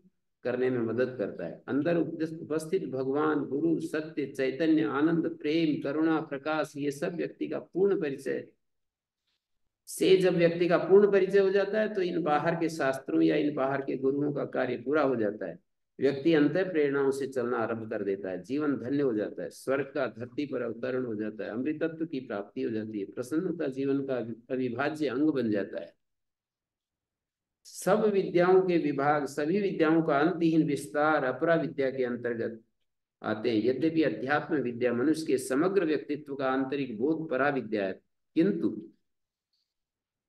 करने में मदद करता है। अंदर उपस्थित भगवान, गुरु, सत्य, चैतन्य, आनंद, प्रेम, करुणा, प्रकाश, ये सब व्यक्ति का पूर्ण परिचय से जब व्यक्ति का पूर्ण परिचय हो जाता है तो इन बाहर के शास्त्रों या इन बाहर के गुरुओं का कार्य पूरा हो जाता है। व्यक्ति अंतः प्रेरणाओं से चलना आरंभ कर देता है। जीवन धन्य हो जाता है, स्वर्ग का धरती पर अवतरण हो जाता है, अमृतत्व की प्राप्ति हो जाती है, प्रसन्नता जीवन का अविभाज्य अंग बन जाता है। सब विद्याओं के विभाग, सभी विद्याओं का अंतहीन विस्तार अपरा विद्या के अंतर्गत आते हैं। यद्यपि अध्यात्म विद्या मनुष्य के समग्र व्यक्तित्व का आंतरिक बोध परा विद्या है, किंतु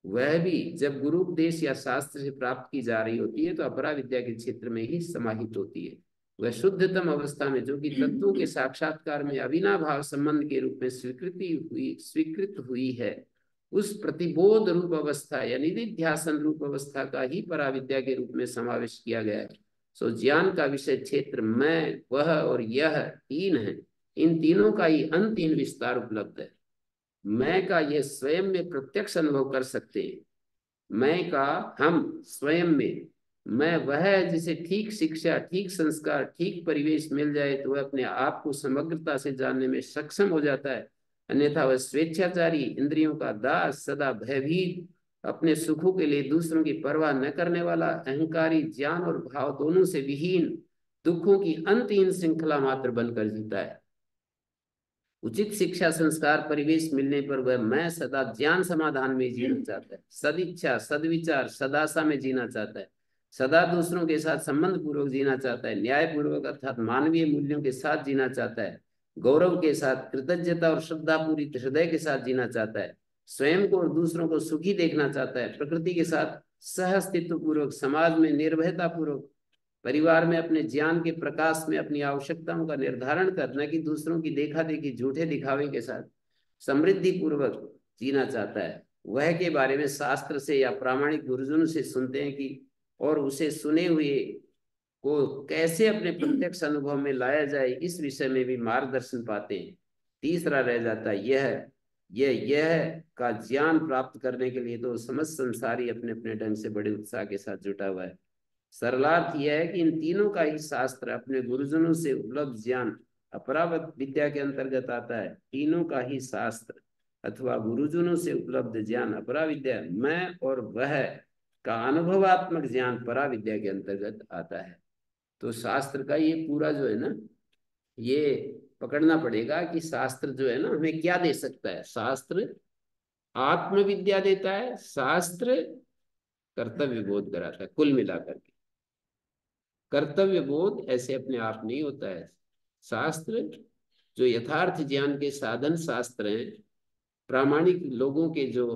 वह भी जब गुरु उपदेश या शास्त्र से प्राप्त की जा रही होती है तो अपरा विद्या के क्षेत्र में ही समाहित होती है। वह शुद्धतम अवस्था में, जो कि तत्वों के साक्षात्कार में अविनाभाव संबंध के रूप में स्वीकृत हुई है, उस प्रतिबोध रूप अवस्था या निधिध्यासन रूप अवस्था का ही पराविद्या के रूप में समावेश किया गया है। सो ज्ञान का विषय क्षेत्र मैं, वह और यह तीन है। इन तीनों का ही अंतहीन विस्तार उपलब्ध है। मैं का यह स्वयं में प्रत्यक्ष अनुभव कर सकते हैं। मैं का हम स्वयं में, मैं वह है जिसे ठीक शिक्षा, ठीक संस्कार, ठीक परिवेश मिल जाए तो वह अपने आप को समग्रता से जानने में सक्षम हो जाता है। अन्यथा वह स्वेच्छाचारी, इंद्रियों का दास, सदा भयभीत, अपने सुखों के लिए दूसरों की परवाह न करने वाला, अहंकारी, ज्ञान और भाव दोनों से विहीन, दुखों की अंतहीन श्रृंखला मात्र बनकर जीता है। उचित शिक्षा, संस्कार, परिवेश मिलने पर वह मैं सदा ज्ञान समाधान में जीना चाहता है, सदिच्छा, सदविचार, सदाशा में जीना चाहता है, सदा दूसरों के साथ संबंध पूर्वक जीना चाहता है, न्याय पूर्वक अर्थात मानवीय मूल्यों के साथ जीना चाहता है, गौरव के साथ, कृतज्ञता और श्रद्धा पूरी हृदय के साथ जीना चाहता है, स्वयं को और दूसरों को सुखी देखना चाहता है, प्रकृति के साथ सहअस्तित्व पूर्वक, समाज में निर्भयता पूर्वक, परिवार में अपने ज्ञान के प्रकाश में अपनी आवश्यकताओं का निर्धारण करना कि दूसरों की देखा देखी झूठे दिखावे के साथ समृद्धि पूर्वक जीना चाहता है। वह के बारे में शास्त्र से या प्रामाणिक गुरुजनों से सुनते हैं कि और उसे सुने हुए को कैसे अपने प्रत्यक्ष अनुभव में लाया जाए, इस विषय में भी मार्गदर्शन पाते हैं। तीसरा रह जाता है यह का ज्ञान प्राप्त करने के लिए तो समस्त संसारी अपने अपने ढंग से बड़े उत्साह के साथ जुटा हुआ है। सरलार्थ यह है कि इन तीनों का ही शास्त्र अपने गुरुजनों से उपलब्ध ज्ञान अपरावत विद्या के अंतर्गत आता है। तीनों का ही शास्त्र अथवा गुरुजनों से उपलब्ध ज्ञान अपरा विद्या, मैं और वह का अनुभवात्मक ज्ञान परा विद्या के अंतर्गत आता है। तो शास्त्र का ये पूरा जो है ना, ये पकड़ना पड़ेगा कि शास्त्र जो है ना हमें क्या दे सकता है। शास्त्र आत्मविद्या देता है, शास्त्र कर्तव्य बोध कराता है कुल मिलाकर के। कर्तव्य बोध ऐसे अपने आप नहीं होता है। शास्त्र जो यथार्थ ज्ञान के साधन शास्त्र हैं, प्रामाणिक लोगों के जो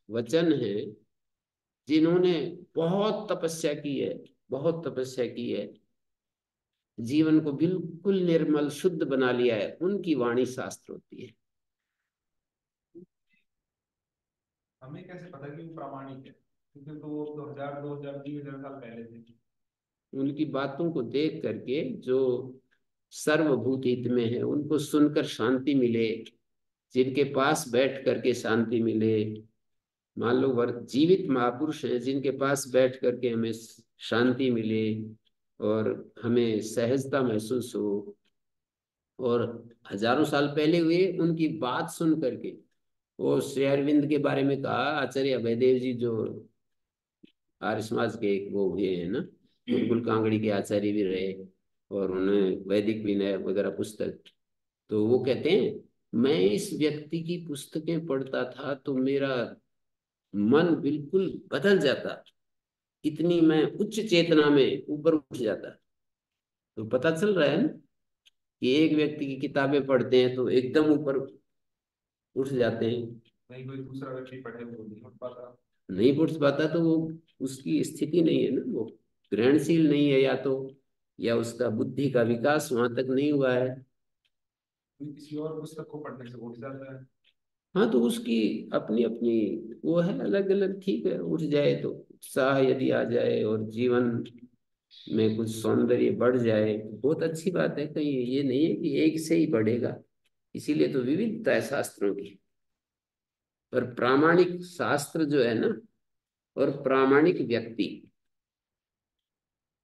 वचन हैं, जिन्होंने बहुत तपस्या की है, बहुत तपस्या की है, जीवन को बिल्कुल निर्मल शुद्ध बना लिया है, उनकी वाणी शास्त्र होती है। हमें कैसे पता कि वो प्रामाणिक है, क्योंकि तो वो 2000 2000 3000 साल पहले थे। उनकी बातों को देख करके जो सर्वभूत हित में है, उनको सुनकर शांति मिले, जिनके पास बैठ करके शांति मिले। मान लो जीवित महापुरुष हैं जिनके पास बैठ करके हमें शांति मिले और हमें सहजता महसूस हो, और हजारों साल पहले हुए उनकी बात सुन करके। वो श्री अरविंद के बारे में कहा, आचार्य अभयदेव जी जो आर्य समाज के एक वो हुए हैं ना, गुरुकुल कांगड़ी के आचार्य भी रहे, और उन्होंने वैदिक विनय वगैरह पुस्तक, तो वो कहते हैं मैं इस व्यक्ति की पुस्तकें पढ़ता था तो मेरा मन बिल्कुल बदल जाता, इतनी मैं उच्च चेतना में ऊपर उठ जाता। तो पता चल रहा है ना कि एक व्यक्ति की किताबें पढ़ते हैं तो एकदम ऊपर उठ जाते हैं। नहीं कोई दूसरा व्यक्ति पढ़े वो नहीं उठ पाता। नहीं उठ पाता तो वो उसकी स्थिति नहीं है ना, वो ग्रहणशील नहीं है, या उसका बुद्धि का विकास वहां तक नहीं हुआ है। किसी और पुस्तक को पढ़ने से उठ जाता है। हाँ, तो उसकी अपनी अपनी वो है, अलग अलग, ठीक है, उठ जाए तो उत्साह यदि आ जाए और जीवन में कुछ सौंदर्य बढ़ जाए तो बहुत अच्छी बात है। कहीं ये नहीं है कि एक से ही बढ़ेगा, इसीलिए तो विविधता है शास्त्रों की। पर प्रामाणिक शास्त्र जो है ना, और प्रामाणिक व्यक्ति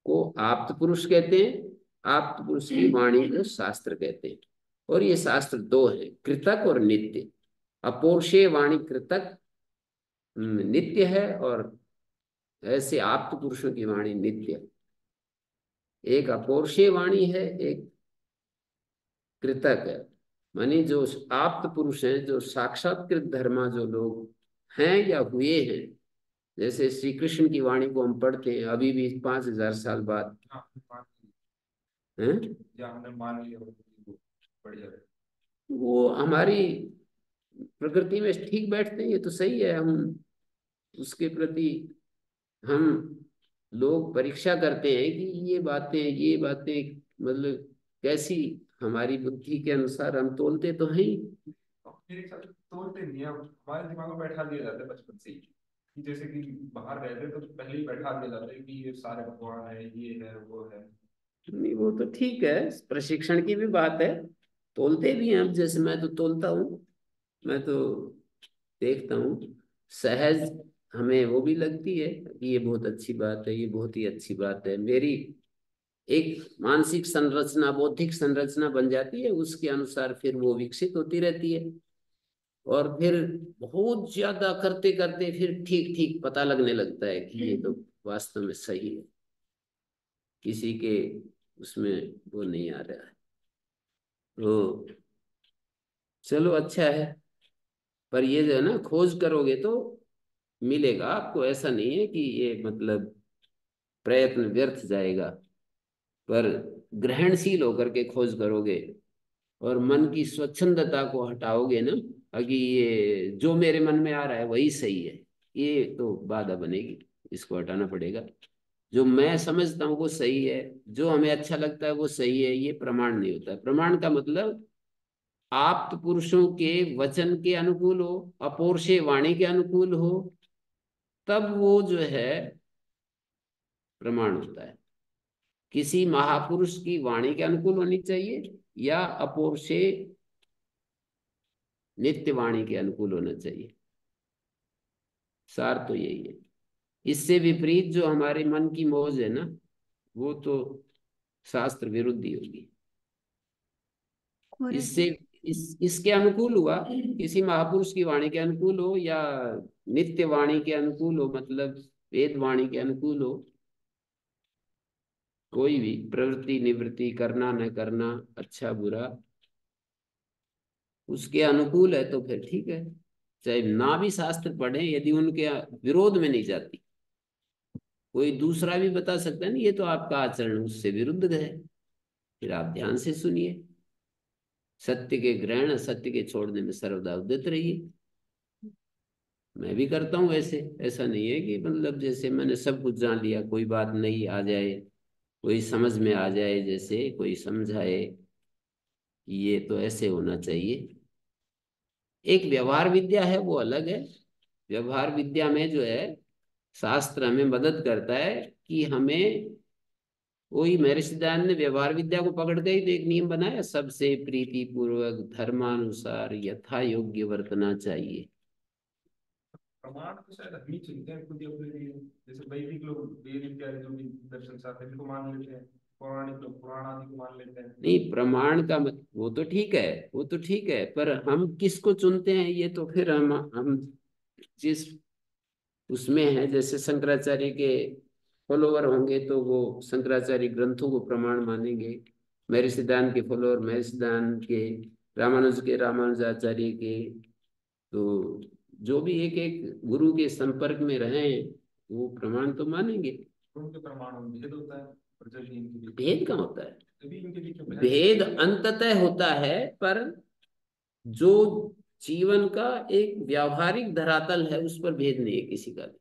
को आप्त पुरुष कहते हैं, आप्त पुरुष की वाणी को शास्त्र कहते हैं। और ये शास्त्र दो हैं, कृतक और नित्य। अपौरुषेय वाणी कृतक नित्य है, और ऐसे आप्त पुरुषों की वाणी नित्य है। एक अपौरुषेय वाणी है, एक कृतक है। मानी जो आप्त पुरुष हैं, जो साक्षात्कृत धर्मा जो लोग हैं या हुए हैं, जैसे श्री कृष्ण की वाणी को हम पढ़ते हैं अभी भी 5000 साल बाद। हाँ, हैं या हमने मान लिया वो बढ़िया है। वो हमारी प्रकृति में ठीक बैठते हैं, ये तो सही है। हम उसके प्रति हम लोग परीक्षा करते हैं कि ये बातें मतलब कैसी, हमारी बुद्धि के अनुसार हम तोलते तो हैं ही। और मेरे ख्याल से तोड़ते नहीं है, हमारे दिमाग में बैठा दिया जाता है बचपन से ही कि जैसे कि बाहर रहते तो पहले ही बैठा दिया जाता है कि ये सारे भगवान है, ये है वो है। नहीं, वो तो ठीक है, प्रशिक्षण की भी बात है, तोलते भी हैं। अब जैसे मैं तो तोलता हूँ, मैं तो देखता हूँ सहज, हमें वो भी लगती है कि ये बहुत अच्छी बात है, ये बहुत ही अच्छी बात है। मेरी एक मानसिक संरचना, बौद्धिक संरचना बन जाती है, उसके अनुसार फिर वो विकसित होती रहती है। और फिर बहुत ज्यादा करते करते फिर ठीक ठीक पता लगने लगता है कि ये तो वास्तव में सही है, किसी के उसमें वो नहीं आ रहा है। तो चलो अच्छा है, पर ये जो है ना, खोज करोगे तो मिलेगा आपको। ऐसा नहीं है कि ये मतलब प्रयत्न व्यर्थ जाएगा, पर ग्रहणशील होकर के खोज करोगे और मन की स्वच्छंदता को हटाओगे ना, अभी ये जो मेरे मन में आ रहा है वही सही है, ये तो बाधा बनेगी, इसको हटाना पड़ेगा। जो मैं समझता हूँ वो सही है, जो हमें अच्छा लगता है वो सही है, ये प्रमाण नहीं होता है। प्रमाण का मतलब आप्त पुरुषों के वचन के अनुकूल हो, अपौरुषेय वाणी के अनुकूल हो, तब वो जो है प्रमाण होता है। किसी महापुरुष की वाणी के अनुकूल होनी चाहिए, या अपौरुषेय नित्य वाणी के अनुकूल होना चाहिए। सार तो यही है। इससे विपरीत जो हमारे मन की मौज है ना, वो तो शास्त्र विरुद्ध ही होगी। और इससे इसके अनुकूल हुआ, किसी महापुरुष की वाणी के अनुकूल हो या नित्य वाणी के अनुकूल हो, मतलब वेद वाणी के अनुकूल हो, कोई भी प्रवृत्ति निवृत्ति करना न करना, अच्छा बुरा, उसके अनुकूल है तो फिर ठीक है। चाहे ना भी शास्त्र पढ़े, यदि उनके विरोध में नहीं जाती, कोई दूसरा भी बता सकता है ना, ये तो आपका आचरण उससे विरुद्ध है, फिर आप ध्यान से सुनिए। सत्य के ग्रहण असत्य के छोड़ने में सर्वदा उद्यत रहिए। मैं भी करता हूँ वैसे, ऐसा नहीं है कि मतलब जैसे मैंने सब कुछ जान लिया, कोई बात नहीं आ जाए, कोई समझ में आ जाए, जैसे कोई समझाए ये तो ऐसे होना चाहिए। एक व्यवहार विद्या है, वो अलग है। व्यवहार विद्या में जो है, शास्त्र हमें मदद करता है कि हमें, वही महर्षि दयानंद ने व्यवहार विद्या को पकड़ के ही तो एक नियम बनाया, सबसे प्रीति पूर्वक धर्मानुसार यथा योग्य वर्तना चाहिए। प्रमाण तो शायद हम ही चुनते हैं खुद ही अपने लिए। जैसे वैदिक लोग वेद इत्यादि जो भी दर्शन शास्त्र हैं, इनको मान लेते हैं, पौराणिक लोग पुराण आदि को मान लेते हैं। नहीं, प्रमाण का मत, वो तो ठीक है, वो तो ठीक है, पर हम किसको चुनते हैं ये तो फिर हम जिस उसमें है, जैसे शंकराचार्य के फॉलोवर होंगे तो वो शंकराचार्य ग्रंथों को प्रमाण मानेंगे, महर्षि सिद्धांत के फॉलोवर महर्षि सिद्धांत के, रामानुज के रामानुजाचार्य के। तो जो भी एक एक गुरु के संपर्क में रहे वो प्रमाण तो मानेंगे। उनके प्रमाण में भेद होता है, और जब भी इनके बीच भेद कहाँ होता है? तभी इनके बीच में भेद अंततः होता है, पर जो जीवन का एक व्यावहारिक धरातल है उस पर भेद नहीं है किसी का भी।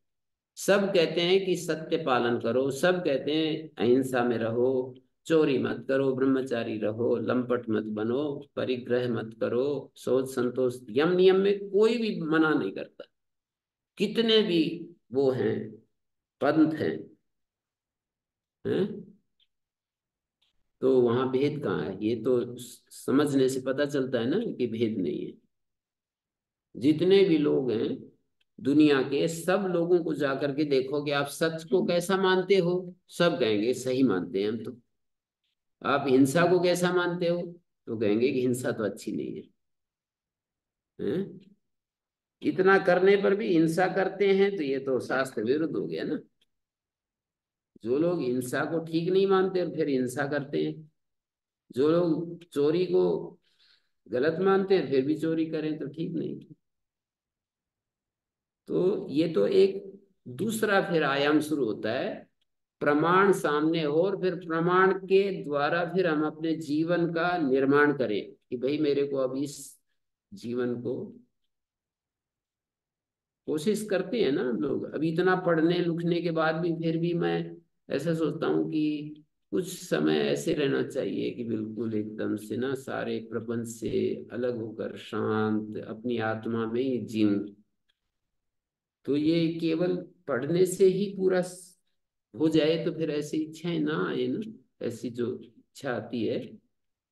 सब कहते हैं कि सत्य पालन करो, सब कहते हैं अहिंसा में रहो, चोरी मत करो, ब्रह्मचारी रहो, लंपट मत बनो, परिग्रह मत करो, शौच संतोष, यम नियम में कोई भी मना नहीं करता। कितने भी वो हैं, पंथ हैं, तो वहां भेद कहाँ है? ये तो समझने से पता चलता है ना कि भेद नहीं है। जितने भी लोग हैं दुनिया के, सब लोगों को जाकर के देखो कि आप सच को कैसा मानते हो, सब कहेंगे सही मानते हैं हम तो। आप हिंसा को कैसा मानते हो, तो कहेंगे कि हिंसा तो अच्छी नहीं है, हैं? इतना करने पर भी हिंसा करते हैं तो ये तो शास्त्र विरुद्ध हो गया ना। जो लोग हिंसा को ठीक नहीं मानते और फिर हिंसा करते हैं, जो लोग चोरी को गलत मानते हैं फिर भी चोरी करें तो ठीक नहीं। तो ये तो एक दूसरा फिर आयाम शुरू होता है। प्रमाण सामने हो और फिर प्रमाण के द्वारा फिर हम अपने जीवन का निर्माण करें कि भाई मेरे को अब इस जीवन को, कोशिश करते हैं ना हम लोग, अभी इतना पढ़ने लिखने के बाद भी फिर भी मैं ऐसा सोचता हूँ कि कुछ समय ऐसे रहना चाहिए कि बिल्कुल एकदम से ना सारे प्रपंच से अलग होकर शांत अपनी आत्मा में ही जीऊं। तो ये केवल पढ़ने से ही पूरा हो जाए तो फिर ऐसी इच्छाएं ना आए ना। ऐसी जो इच्छा आती है,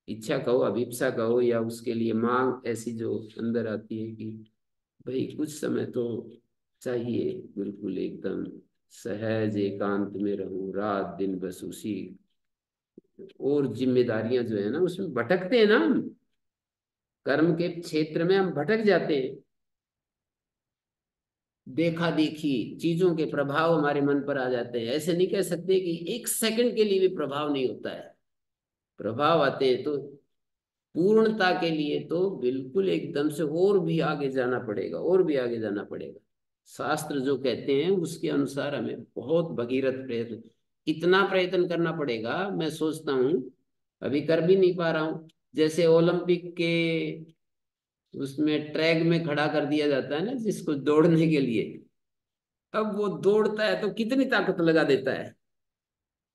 इच्छा कहो अभिप्सा कहो या उसके लिए मांग ऐसी जो अंदर आती है कि भाई कुछ समय तो चाहिए, बिल्कुल एकदम सहज एकांत में रहूं, रात दिन बस उसी, और जिम्मेदारियां जो है ना उसमें भटकते हैं ना हम, कर्म के क्षेत्र में हम भटक जाते हैं। देखा देखी चीजों के प्रभाव हमारे मन पर आ जाते हैं। ऐसे नहीं कह सकते कि एक सेकंड के लिए भी प्रभाव नहीं होता है, प्रभाव आते हैं। तो पूर्णता के लिए तो बिल्कुल एकदम से और भी आगे जाना पड़ेगा, और भी आगे जाना पड़ेगा। शास्त्र जो कहते हैं उसके अनुसार हमें बहुत भगीरथ प्रयत्न, इतना प्रयत्न करना पड़ेगा। मैं सोचता हूँ अभी कर भी नहीं पा रहा हूँ। जैसे ओलंपिक के उसमें ट्रैक में खड़ा कर दिया जाता है ना जिसको दौड़ने के लिए, अब वो दौड़ता है तो कितनी ताकत लगा देता है।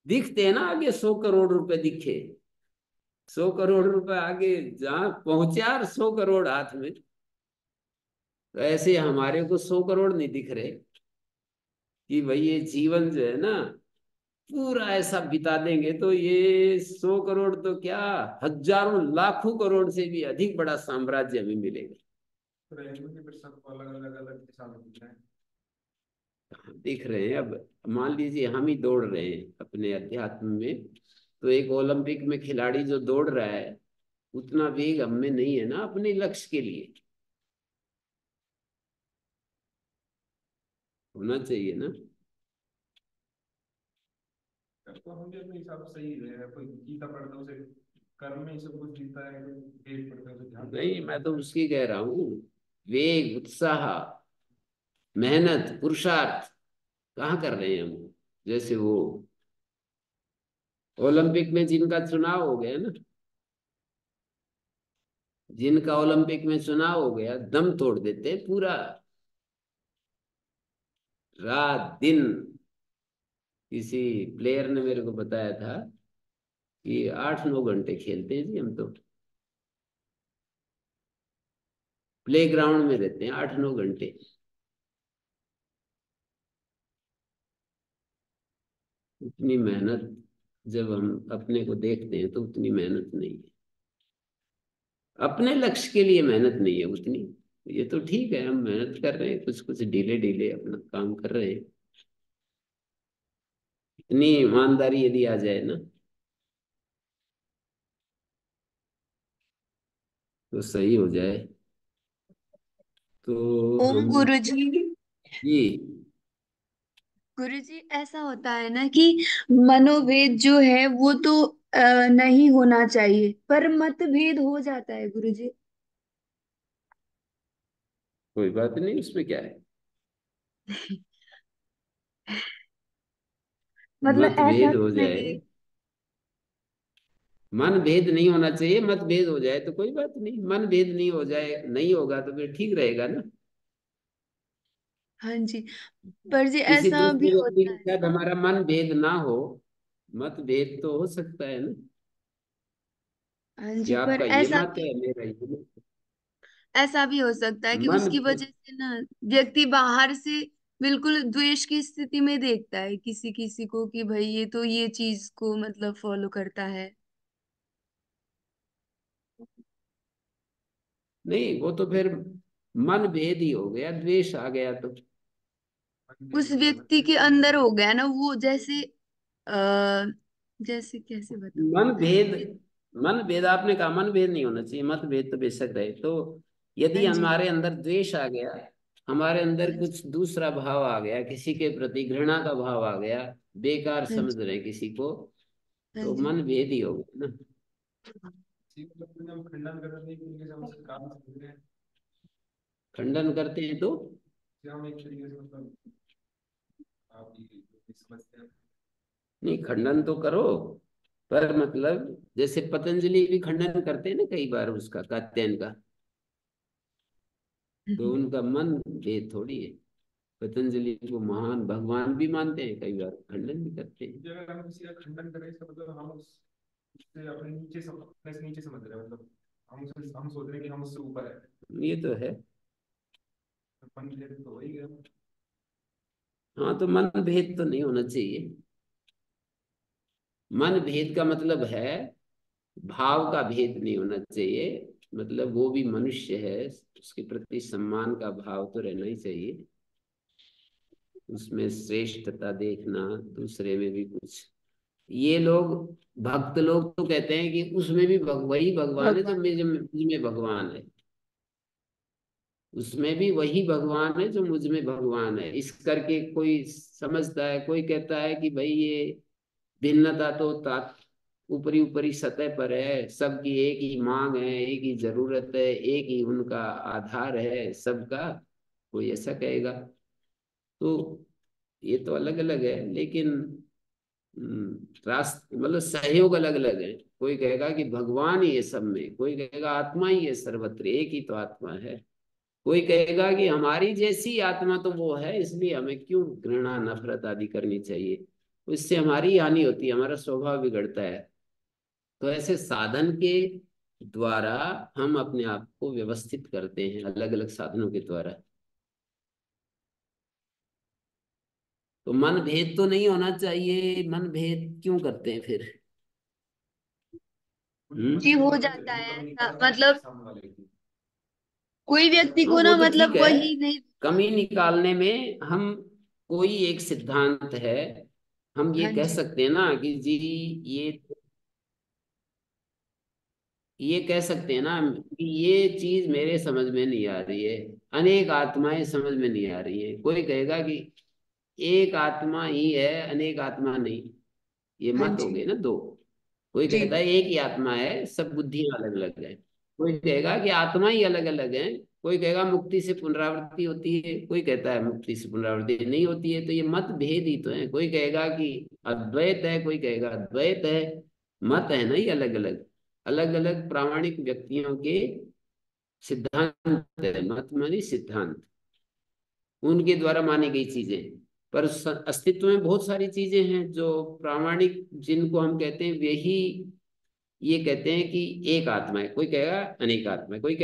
दिखते हैं ना आगे 100 करोड़ रुपए दिखे, 100 करोड़ रुपए आगे जहां पहुंचे और 100 करोड़ हाथ में। तो ऐसे हमारे को 100 करोड़ नहीं दिख रहे कि भाई ये जीवन जो है ना पूरा ऐसा बिता देंगे तो ये 100 करोड़ तो क्या, हजारों लाखों करोड़ से भी अधिक बड़ा साम्राज्य हमें मिलेगा। तो रहेंगे कि फिर सबको अलग अलग अलग दिशा में दिख रहे हैं। दिख रहे हैं। अब मान लीजिए हम ही दौड़ रहे हैं अपने अध्यात्म में, तो एक ओलंपिक में खिलाड़ी जो दौड़ रहा है उतना वेग हम में नहीं है ना अपने लक्ष्य के लिए। होना चाहिए ना। तो हम भी अपने हिसाब से सही रहे हैं। कोई गीता पढ़ता है उसे कर्म में ही सब कुछ दिखता है, कोई वेद पढ़ता है उसे ध्यान में नहीं, सब कुछ मैं तो दिखता है। उसकी कह रहा हूँ, वेग उत्साह मेहनत पुरुषार्थ कहाँ कर रहे हैं हम? जैसे वो ओलंपिक में जिनका चुनाव हो गया ना, जिनका ओलंपिक में चुनाव हो गया, दम तोड़ देते पूरा, रात दिन। किसी प्लेयर ने मेरे को बताया था कि 8-9 घंटे खेलते हैं जी हम तो, प्ले ग्राउंड में रहते हैं 8-9 घंटे। उतनी मेहनत जब हम अपने को देखते हैं तो उतनी मेहनत नहीं है, अपने लक्ष्य के लिए मेहनत नहीं है उतनी। ये तो ठीक है, हम मेहनत कर रहे हैं, कुछ कुछ ढीले ढीले अपना काम कर रहे हैं। इतनी ईमानदारी यदि आ जाए ना तो सही हो जाए, तो ओम हम गुरुजी। ये गुरुजी ऐसा होता है ना कि मनोभेद जो है वो तो नहीं होना चाहिए, पर मतभेद हो जाता है गुरुजी। कोई बात नहीं, उसमें क्या है। मतलब ऐसा मतभेद हो भी जाए, नहीं। मन भेद नहीं होना चाहिए, मतभेद हो जाए तो कोई बात नहीं, मन भेद नहीं हो जाए, नहीं होगा तो फिर ठीक रहेगा ना। हाँ जी, पर जी किसी ऐसा भी दूसरे व्यक्ति होता के है। साथ हमारा मन भेद ना हो, मतभेद तो हो सकता है ना, हाँ कि जी, पर आपका ये ऐसा मत भी है मेरा ये मत है। ऐसा भी हो सकता है कि मन उसकी वजह से ना व्यक्ति बाहर से बिल्कुल द्वेष की स्थिति में देखता है किसी किसी को कि भाई ये तो ये चीज को मतलब फॉलो करता है। नहीं, वो तो फिर मन भेद ही हो गया, द्वेष आ गया तो। मंदिर उस नहीं होना व्यक्ति के चाहिए। अंदर हो गया ना वो, जैसे आ, जैसे कैसे बताऊं। मन भेद, मन भेद आपने कहा, मन भेद नहीं होना चाहिए, मत भेद तो बेशक रहे। तो हाँ यदि जी। हमारे अंदर द्वेष आ गया, हमारे अंदर हाँ जी। कुछ दूसरा भाव आ गया, किसी के प्रति घृणा का भाव आ गया, बेकार हाँ समझ जी। रहे हैं किसी को, हाँ तो जी। मन भेद ही होगा ना। किसी को अपने हम खंडन कर रहे हैं, तरीके से हम उसके काम समझ रहे हैं, खंडन करते हैं तो कि हम एक तरीके से मतलब आप ये समझते हैं। नहीं, खंडन तो करो, पर मतलब जैसे पतंजलि भी खंडन करते हैं ना कई बार उसका, कात्यायन का, तो उनका मन भेद थोड़ी है। पतंजलि को महान भगवान भी मानते हैं, कई बार खंडन भी करते हैं। क्योंकि अगर हम किसी का खंडन करें इसका मतलब हम उससे अपने नीचे अपने से नीचे समझ रहे हैं, मतलब हम सोच रहे हैं कि हम उससे ऊपर है। ये तो है। तो मन भेद तो हो ही गया। हाँ, तो मन भेद तो नहीं होना चाहिए। मन भेद का मतलब है भाव का भेद नहीं होना चाहिए, मतलब वो भी मनुष्य है, उसके प्रति सम्मान का भाव तो रहना ही चाहिए, उसमें श्रेष्ठता देखना, दूसरे में भी कुछ। ये लोग, भक्त लोग तो कहते हैं कि उसमें भी वही भगवान है जो भगवान। मुझ में भगवान है, उसमें भी वही भगवान है जो मुझ में भगवान है, इस करके कोई समझता है, कोई कहता है कि भाई ये भिन्नता तो ऊपरी ऊपरी सतह पर है, सबकी एक ही मांग है, एक ही जरूरत है, एक ही उनका आधार है सबका, कोई ऐसा कहेगा। तो ये तो अलग अलग है, लेकिन रास्ते मतलब सहयोग अलग अलग है। कोई कहेगा कि भगवान ही है सब में, कोई कहेगा आत्मा ही है सर्वत्र, एक ही तो आत्मा है। कोई कहेगा कि हमारी जैसी आत्मा तो वो है, इसलिए हमें क्यों घृणा नफरत आदि करनी चाहिए, तो इससे हमारी हानि होती है, हमारा स्वभाव बिगड़ता है। तो ऐसे साधन के द्वारा हम अपने आप को व्यवस्थित करते हैं, अलग अलग साधनों के द्वारा। तो मन भेद तो नहीं होना चाहिए, मन भेद क्यों करते हैं फिर। उनकी हम्म। जी, मन भेद हो होना जाता चाहिए, वो है कभी ऐसा, निकालना चाहिए मतलब सामने वाले की। कोई व्यक्ति हाँ, को वो ना तो ठीक मतलब है, वही नहीं। कमी निकालने में हम, कोई एक सिद्धांत है, हम ये हाँ कह जी। सकते हैं ना कि जी, ये ये कह सकते हैं ना कि ये चीज मेरे समझ में नहीं आ रही है, अनेक आत्माएं समझ में नहीं आ रही है। कोई कहेगा कि एक आत्मा ही है, अनेक आत्मा नहीं, ये हाँ मत हो जी। गए ना दो। कोई कहता जी। है एक ही आत्मा है, सब बुद्धियां अलग अलग है। कोई कहेगा कि आत्मा ही अलग अलग है, कोई कहेगा मुक्ति से पुनरावृत्ति होती है, कोई कहता है मुक्ति से पुनरावृत्ति नहीं होती है। तो ये मत भेद ही तो है। कोई कहेगा कि अद्वैत है, कोई कहेगा अद्वैत है। मत है ना, ये अलग अलग अलग अलग प्रामाणिक व्यक्तियों के सिद्धांत है। मत मानी सिद्धांत, उनके द्वारा मानी गई चीजें। पर अस्तित्व में बहुत सारी चीजें हैं जो प्रामाणिक, जिनको हम कहते हैं वही ये कहते हैं कि एक आत्मा है। कोई कहेगा अनेक आत्मा है, कोई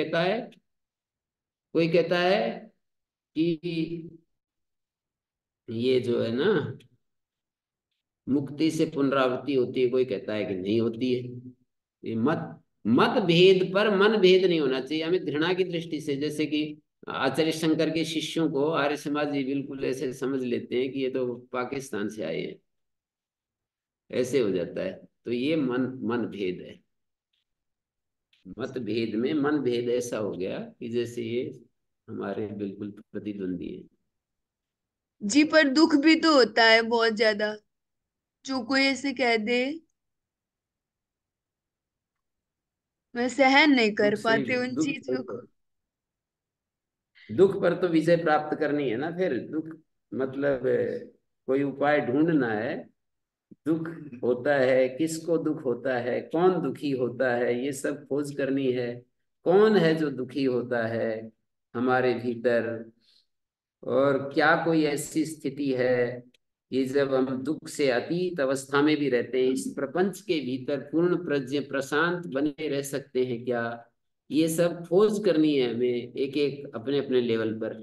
कहता है कि ये जो है ना मुक्ति से पुनरावृत्ति होती है, कोई कहता है कि नहीं होती है। ये मत मत भेद पर मन भेद नहीं होना चाहिए हमें घृणा की दृष्टि से। जैसे कि आचार्य शंकर के शिष्यों को आर्य समाज जी बिल्कुल ऐसे समझ लेते हैं कि ये तो पाकिस्तान से आए हैं, ऐसे हो जाता है। तो ये मन मन भेद है। मत भेद में मन भेद ऐसा हो गया कि जैसे ये हमारे बिल्कुल प्रतिद्वंदी है। जी पर दुख भी तो होता है बहुत ज्यादा, जो कोई ऐसे कह दे, मैं सहन नहीं कर दुख से पाते उन दुख चीजों को। दुख पर तो विजय प्राप्त करनी है ना। फिर दुख मतलब कोई उपाय ढूंढना है। दुख होता है, किसको दुख होता है, कौन दुखी होता है, ये सब खोज करनी है। कौन है जो दुखी होता है हमारे भीतर, और क्या कोई ऐसी स्थिति है कि जब हम दुख से अतीत अवस्था में भी रहते हैं, इस प्रपंच के भीतर पूर्ण प्रज्ञ प्रशांत बने रह सकते हैं क्या। ये सब खोज करनी है हमें, एक एक अपने अपने लेवल पर।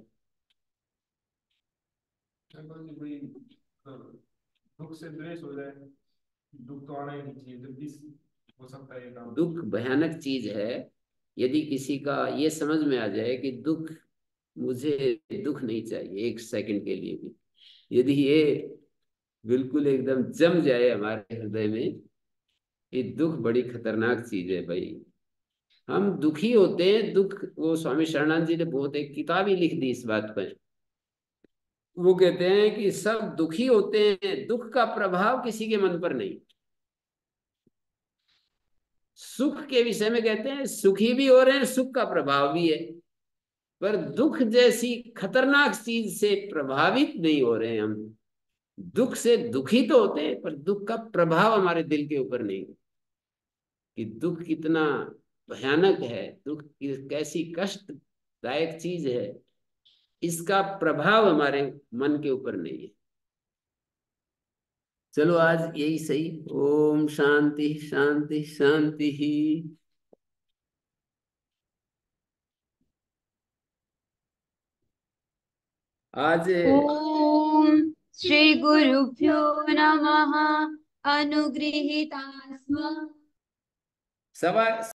कोई दुख से द्वेष हो जाए, दुख तो आना ही नहीं चाहिए, जब भी हो सकता है ये काम। दुख भयानक चीज है। यदि किसी का ये समझ में आ जाए कि दुख, मुझे दुख नहीं चाहिए एक सेकंड के लिए भी, यदि ये बिल्कुल एकदम जम जाए हमारे हृदय में, ये दुख बड़ी खतरनाक चीज है भाई। हम दुखी होते हैं, दुख, वो स्वामी शरणानंद जी ने बहुत एक किताब ही लिख दी इस बात पर। वो कहते हैं कि सब दुखी होते हैं, दुख का प्रभाव किसी के मन पर नहीं। सुख के विषय में कहते हैं सुखी भी हो रहे हैं, सुख का प्रभाव भी है, पर दुख जैसी खतरनाक चीज से प्रभावित नहीं हो रहे हैं हम। दुख से दुखी तो होते हैं, पर दुख का प्रभाव हमारे दिल के ऊपर नहीं। कि दुख कितना भयानक है, दुख कैसी कष्टदायक चीज है, इसका प्रभाव हमारे मन के ऊपर नहीं है। चलो आज यही सही। ओम शांति शांति शांति ही। आज ओम श्री गुरुभ्यो नमः। अनुगृहीता स्म। सवा